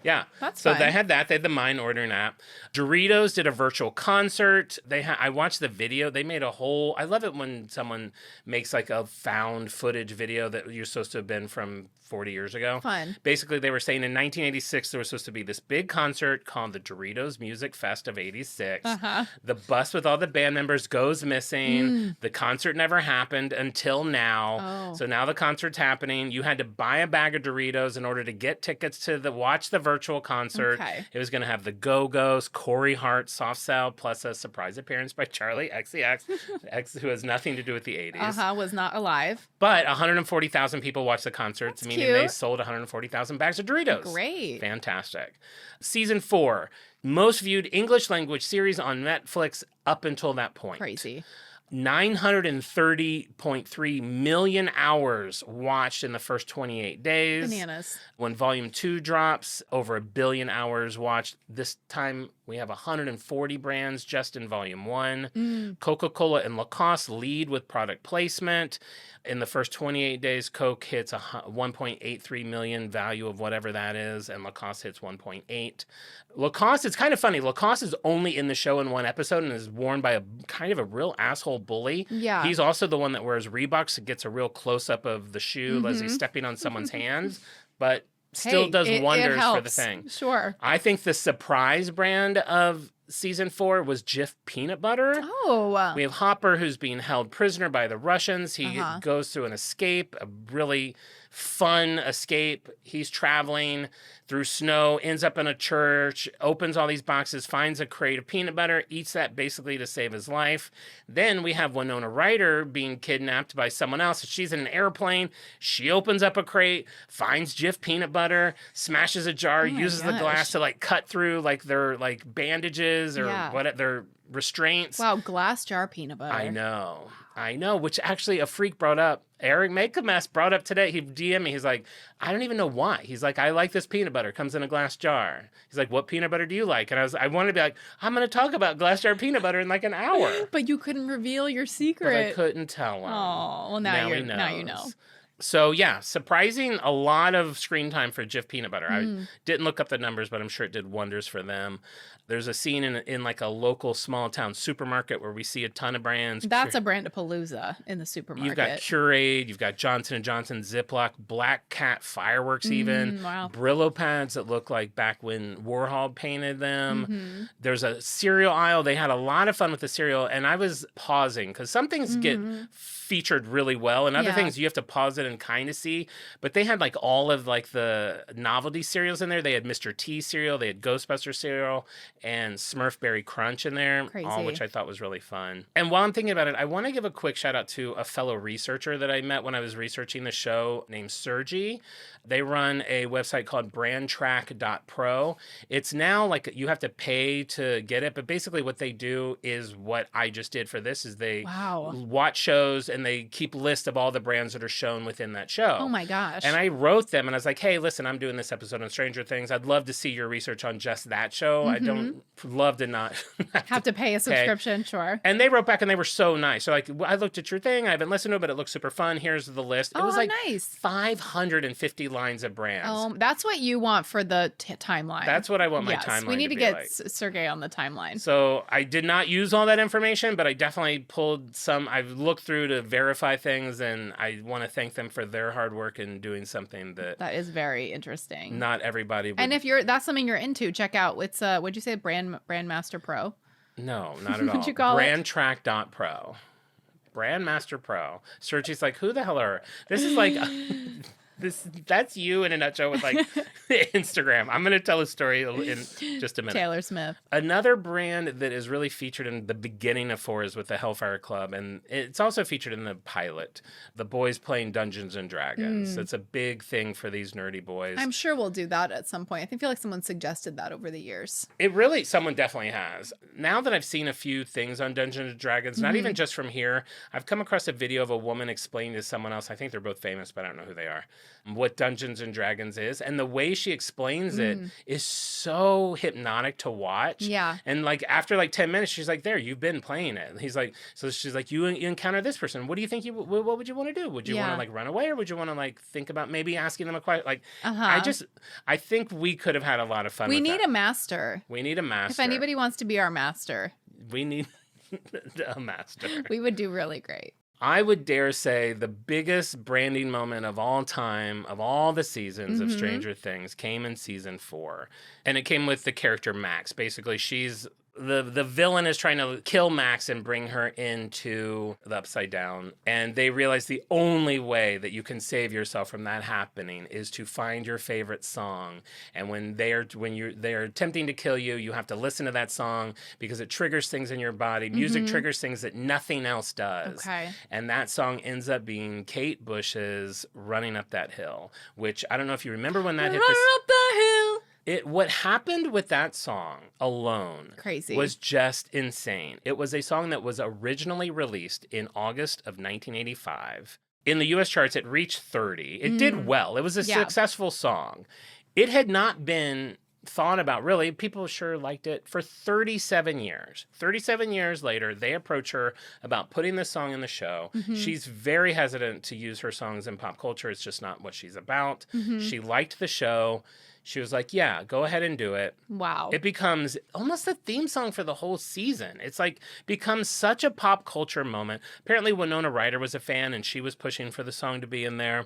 Yeah. That's so fun. they had that. They had the mind ordering app. Doritos did a virtual concert. I watched the video. They made a whole... I love it when someone makes like a found footage video that you're supposed to have been from 40 years ago. Fun. Basically, they were saying in 1986, there was supposed to be this big concert called the Doritos Music Fest of 86. Uh-huh. The bus with all the band members goes missing. The concert never happened until now. Oh. So now the concert's happening. You had to buy a bag of Doritos in order to get tickets to watch the virtual concert. Okay. It was going to have the Go-Go's, Corey Hart, Soft Cell, plus a surprise appearance by Charlie XCX, who has nothing to do with the 80s. Was not alive. But 140,000 people watched the concerts, meaning cute. they sold 140,000 bags of Doritos. Great. Fantastic. Season 4, most viewed English language series on Netflix up until that point. Crazy. 930.3 million hours watched in the first 28 days. Bananas. When Volume 2 drops, over 1 billion hours watched. This time, we have 140 brands just in Volume 1. Coca-Cola and Lacoste lead with product placement. In the first 28 days, Coke hits 1.83 million value of whatever that is, and Lacoste hits 1.8. Lacoste, it's kind of funny. Lacoste is only in the show in one episode and is worn by a kind of a real asshole bully. Yeah. He's also the one that wears Reeboks. It gets a real close-up of the shoe as he's stepping on someone's hands, but still does wonders it for the thing. Sure. I think the surprise brand of Season 4 was Jif Peanut Butter. Oh. We have Hopper, who's being held prisoner by the Russians. He goes through an escape, a really fun escape. He's traveling through snow, ends up in a church, opens all these boxes, finds a crate of peanut butter, eats that basically to save his life. Then we have Winona Ryder being kidnapped by someone else. She's in an airplane. She opens up a crate, finds Jif Peanut Butter, smashes a jar, uses the glass to like cut through like their like bandages or what their restraints. Wow, glass jar peanut butter. I know, which actually a freak brought up. Eric Make a Mess brought up today. He DM'd me. He's like, I don't even know why. He's like, I like this peanut butter. Comes in a glass jar. He's like, what peanut butter do you like? And I wanted to be like, I'm going to talk about glass jar peanut butter in like an hour. But you couldn't reveal your secret. But I couldn't tell him. Oh, well now he knows. now you know. So yeah, surprising a lot of screen time for Jif Peanut Butter. I didn't look up the numbers, but I'm sure it did wonders for them. There's a scene in like a local small town supermarket where we see a ton of brands. That's a Brandapalooza in the supermarket. You've got Curade, you've got Johnson & Johnson, Ziploc, Black Cat fireworks even. Wow. Brillo pads that look like back when Warhol painted them. There's a cereal aisle. They had a lot of fun with the cereal, and I was pausing because some things get featured really well, and other things you have to pause it and kind of see. But they had like all of like the novelty cereals in there. They had Mr. T cereal, they had Ghostbuster cereal, and Smurf Berry Crunch in there, all which I thought was really fun. And while I'm thinking about it, I want to give a quick shout out to a fellow researcher that I met when I was researching the show named Sergi. They run a website called brandtrack.pro. It's now like you have to pay to get it, but basically what they do is what I just did for this is they watch shows and they keep lists of all the brands that are shown within that show. Oh my gosh. And I wrote them and I was like, hey, listen, I'm doing this episode on Stranger Things. I'd love to see your research on just that show. I don't love to not have to pay a subscription, sure. And they wrote back and they were so nice. So like, I looked at your thing. I haven't listened to it, but it looks super fun. Here's the list. It was like nice. 550 lines of brands. That's what you want for the timeline. That's what I want my timeline we need to to be get like. Sergey on the timeline. So I did not use all that information, but I definitely pulled some. I've looked through to verify things, and I want to thank them for their hard work in doing something that is very interesting. Not everybody would. And if that's something you're into, check out. It's what'd you say, Brandmaster Pro? No, not at all. What'd you call Brandtrack.pro. Brandmaster Pro. Sergi's like, who the hell are? This is like. That's you in a nutshell with like Instagram. I'm going to tell a story in just a minute. Taylor Smith. Another brand that is really featured in the beginning of 4 is with the Hellfire Club, and it's also featured in the pilot. The boys playing Dungeons and Dragons. It's a big thing for these nerdy boys. I'm sure we'll do that at some point. I feel like someone suggested that over the years. Someone definitely has. Now that I've seen a few things on Dungeons and Dragons, not even just from here, I've come across a video of a woman explaining to someone else, I think they're both famous, but I don't know who they are, what Dungeons and Dragons is. And the way she explains it is so hypnotic to watch. Yeah. And like after like 10 minutes, she's like, there, you've been playing it. And he's like, so she's like, you encounter this person. What do you think what would you want to do? Would you want to like run away, or would you want to like think about maybe asking them a question? Like, I think we could have had a lot of fun with that. We need a master. We need a master. If anybody wants to be our master. We need a master. We would do really great. I would dare say the biggest branding moment of all time, of all the seasons of Stranger Things, came in season 4. And it came with the character Max. Basically, she's the villain is trying to kill Max and bring her into the Upside Down. And they realize the only way that you can save yourself from that happening is to find your favorite song. And when they're attempting to kill you, you have to listen to that song because it triggers things in your body. Music triggers things that nothing else does. Okay. And that song ends up being Kate Bush's Running Up That Hill, which I don't know if you remember when that hit Running up the hill. What happened with that song alone Crazy. was just insane. It was a song that was originally released in August of 1985. In the U.S. charts, it reached 30. It did well. It was a successful song. It had not been thought about, really. People sure liked it for 37 years. 37 years later, they approach her about putting this song in the show. She's very hesitant to use her songs in pop culture. It's just not what she's about. She liked the show. She was like, yeah, go ahead and do it. Wow. It becomes almost the theme song for the whole season. It's like becomes such a pop culture moment. Apparently Winona Ryder was a fan and she was pushing for the song to be in there.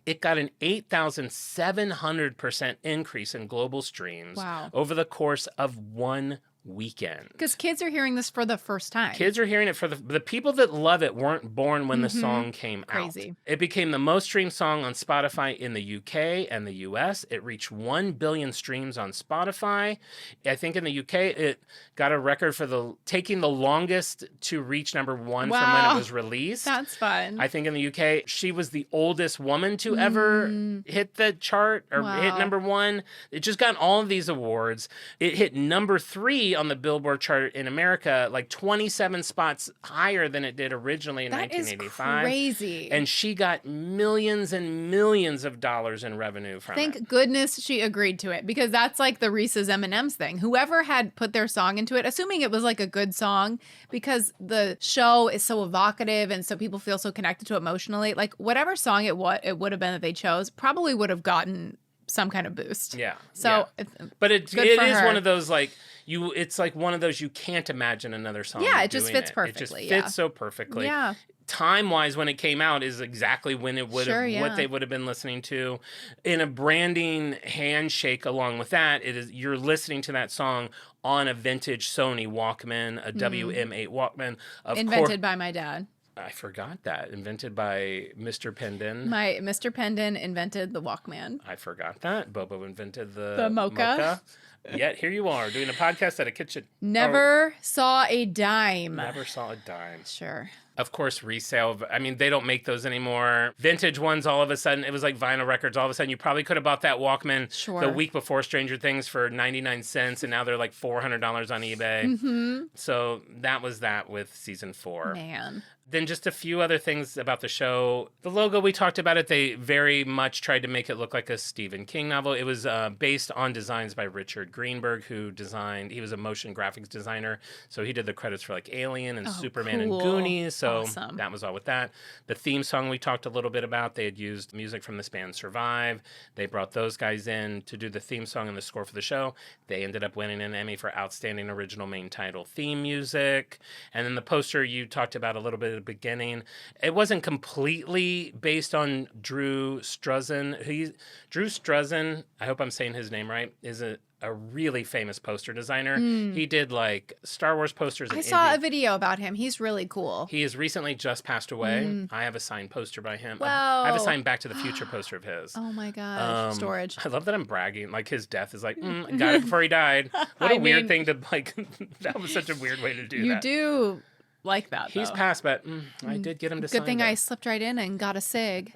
It got an 8,700% increase in global streams over the course of 1 weekend. Because kids are hearing this for the first time. Kids are hearing it for the people that love it weren't born when the song came out. It became the most streamed song on Spotify in the UK and the US. It reached 1 billion streams on Spotify. I think in the UK it got a record for taking the longest to reach number 1 from when it was released. That's fun. I think in the UK she was the oldest woman to ever hit the chart or hit number 1. It just got all of these awards. It hit number 3 on the Billboard chart in America, like 27 spots higher than it did originally in 1985. Is crazy. And she got millions and millions of dollars in revenue from it. Thank goodness she agreed to it, because that's like the Reese's M&M's thing. Whoever had put their song into it, assuming it was like a good song, because the show is so evocative and so people feel so connected to it emotionally, like whatever song it would have been that they chose probably would have gotten some kind of boost. Yeah. So, but it good is for her. one of those like it's like one of those you can't imagine another song. Yeah, it just doing fits it. perfectly. It just fits so perfectly. Yeah. Time-wise, when it came out, is exactly when it would have what they would have been listening to. In a branding handshake along with that, you're listening to that song on a vintage Sony Walkman, a WM8 Walkman, invented by my dad. I forgot that. Invented by Mr. Pendon. My Mr. Pendon invented the Walkman. I forgot that. Bobo invented the mocha. Yet here you are doing a podcast at a kitchen. Never saw a dime. Never saw a dime. Sure. Of course, resale. I mean, they don't make those anymore. Vintage ones, all of a sudden, it was like vinyl records. All of a sudden, you probably could have bought that Walkman the week before Stranger Things for 99 cents, and now they're like $400 on eBay. So that was that with season 4. Man. Then just a few other things about the show. The logo, we talked about it. They very much tried to make it look like a Stephen King novel. It was based on designs by Richard Greenberg, he was a motion graphics designer. So he did the credits for like Alien and Superman and Goonies. So that was all with that. The theme song we talked a little bit about. They had used music from this band Survive. They brought those guys in to do the theme song and the score for the show. They ended up winning an Emmy for Outstanding Original Main Title Theme Music. And then the poster you talked about a little bit the beginning. It wasn't completely based on Drew Struzan. Drew Struzan, I hope I'm saying his name right, is a really famous poster designer. He did like Star Wars posters. I saw a video about him. He's really cool. He has recently just passed away. I have a signed poster by him. Whoa. I have a signed Back to the Future poster of his. Oh my gosh. Storage. I love that I'm bragging. Like his death is like, got it before he died. What a weird thing to like. That was such a weird way to do that. You do like that, He's though. passed, but I did get him to sign Good thing it. I slipped right in and got a SIG.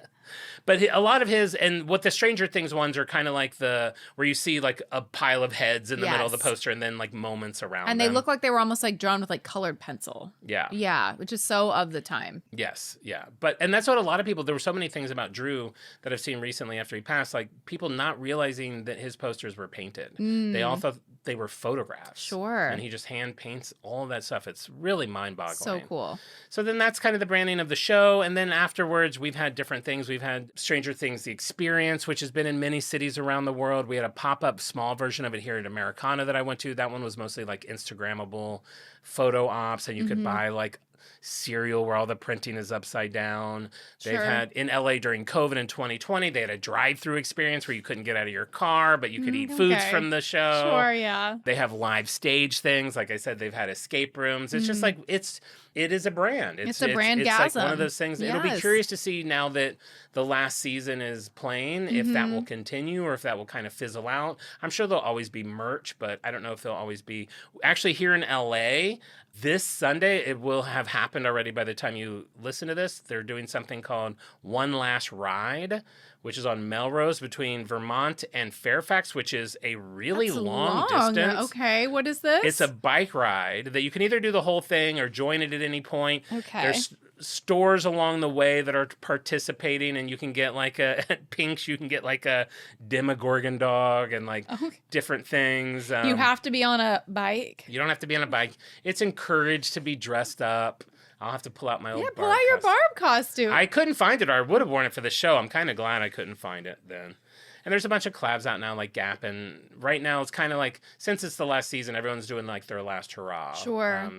But a lot of his, and what the Stranger Things ones are kind of like where you see like a pile of heads in the middle of the poster and then like moments around And them. they look like they were almost like drawn with like colored pencil. Yeah. Yeah, which is so of the time. Yes, yeah. And that's what a lot of people, there were so many things about Drew that I've seen recently after he passed, like people not realizing that his posters were painted. They all thought they were photographs. Sure. And he just hand paints all of that stuff. It's really mind-boggling. So cool. So then that's kind of the branding of the show. And then afterwards, we've had different things. We've had Stranger Things, The Experience, which has been in many cities around the world. We had a pop-up small version of it here at Americana that I went to. That one was mostly like Instagrammable photo ops. And you could buy like cereal where all the printing is upside down. They've had in LA during COVID in 2020, they had a drive-through experience where you couldn't get out of your car, but you could eat foods from the show. Sure, yeah. They have live stage things. Like I said, they've had escape rooms. It's just like it is a brand. It's a Brandgasm. It's like one of those things. It'll be Yes. curious to see now that the last season is playing, if that will continue or if that will kind of fizzle out. I'm sure there'll always be merch, but I don't know if there'll always be. Actually, here in LA, this Sunday, it will have happened already by the time you listen to this. They're doing something called One Last Ride, which is on Melrose between Vermont and Fairfax, which is a really long distance. Okay, what is this? It's a bike ride that you can either do the whole thing or join it at any point. Okay. There's stores along the way that are participating, and you can get like at Pink's, you can get like a Demogorgon dog and like different things. You have to be on a bike? You don't have to be on a bike. It's encouraged to be dressed up. I'll have to pull out my old Pull out your Barb costume. I couldn't find it, or I would have worn it for the show. I'm kind of glad I couldn't find it then. And there's a bunch of collabs out now, like Gap, and right now it's kind of like, since it's the last season, everyone's doing like their last hurrah. Sure.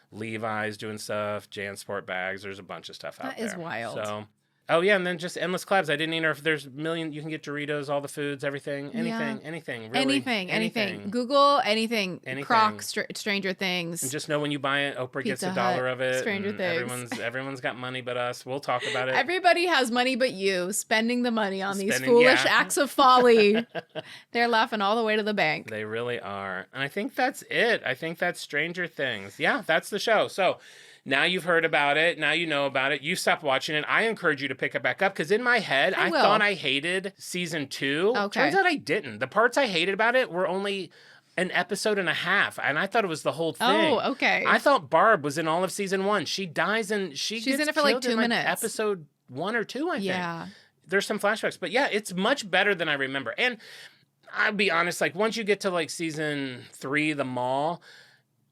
Levi's doing stuff, JanSport bags. There's a bunch of stuff out there. That is wild. So, oh yeah, and then just endless collabs. I didn't even know if there's a million. You can get Doritos, all the foods, everything, anything, really, anything. Google anything. Croc, Stranger Things. And just know when you buy it, Oprah gets Pizza $1 Hut, of it. Stranger and Things. Everyone's got money but us. We'll talk about it. Everybody has money but you, spending the money on these Spending- foolish yeah. acts of folly. They're laughing all the way to the bank. They really are. And I think that's it. I think that's Stranger Things. Yeah, that's the show. So now you've heard about it. Now you know about it. You stopped watching it. I encourage you to pick it back up because in my head, I will. thought I hated season 2. Okay. Turns out I didn't. The parts I hated about it were only an episode and a half, and I thought it was the whole thing. Oh, okay. I thought Barb was in all of season 1. She dies and she's in it for like 2 minutes. Episode 1 or 2, I think. Yeah. There's some flashbacks, but yeah, it's much better than I remember. And I'll be honest, like once you get to like season 3, the mall,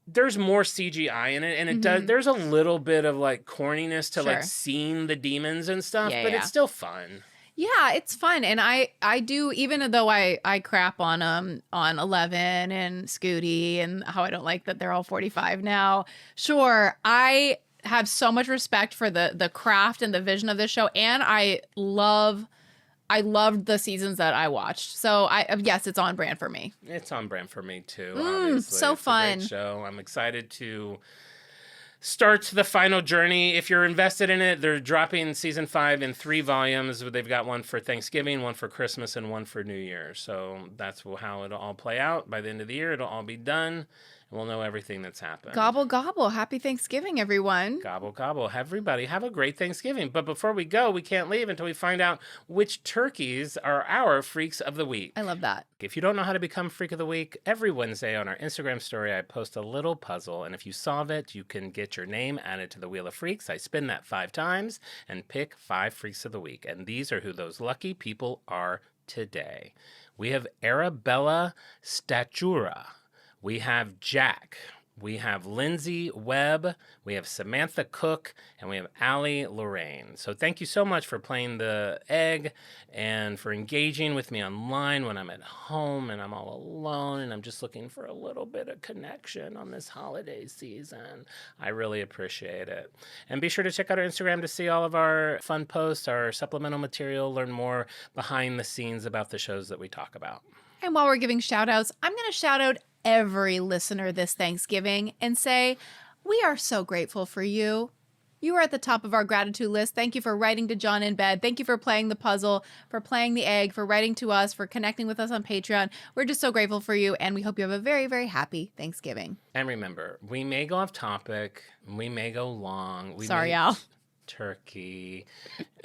there's more CGI in it, and it does. There's a little bit of like corniness to like Sure. seeing the demons and stuff, Yeah, but yeah. it's still fun. Yeah, it's fun, and I do, even though I crap on 11 and Scooty and how I don't like that they're all 45 now. Sure, I have so much respect for the craft and the vision of this show, and I loved the seasons that I watched. So yes, it's on brand for me. It's on brand for me too. Obviously, so it's fun. A great show. I'm excited to start the final journey. If you're invested in it, they're dropping season 5 in 3 volumes. They've got one for Thanksgiving, one for Christmas, and one for New Year. So that's how it'll all play out. By the end of the year, it'll all be done. And we'll know everything that's happened. Gobble gobble! Happy Thanksgiving, everyone. Gobble, gobble. Everybody have a great Thanksgiving. But before we go, we can't leave until we find out which turkeys are our Freaks of the Week. I love that. If you don't know how to become Freak of the Week, every Wednesday on our Instagram story, I post a little puzzle. And if you solve it, you can get your name added to the Wheel of Freaks. I spin that 5 times and pick 5 Freaks of the Week. And these are who those lucky people are today. We have Arabella Statura. We have Jack. We have Lindsay Webb, we have Samantha Cook, and we have Allie Lorraine. So thank you so much for playing the egg and for engaging with me online when I'm at home and I'm all alone and I'm just looking for a little bit of connection on this holiday season. I really appreciate it. And be sure to check out our Instagram to see all of our fun posts, our supplemental material, learn more behind the scenes about the shows that we talk about. And while we're giving shout outs, I'm going to shout out every listener this Thanksgiving and say, we are so grateful for you. You are at the top of our gratitude list. Thank you for writing to Jon in bed. Thank you for playing the puzzle, for playing the egg, for writing to us, for connecting with us on Patreon. We're just so grateful for you, and we hope you have a very, very happy Thanksgiving. And remember, we may go off topic, we may go long. Sorry, Al. Turkey.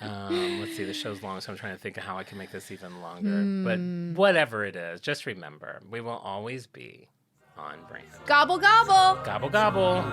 Let's see, the show's long, so I'm trying to think of how I can make this even longer. But whatever it is, just remember, we will always be on brand. Gobble, gobble. Gobble, gobble.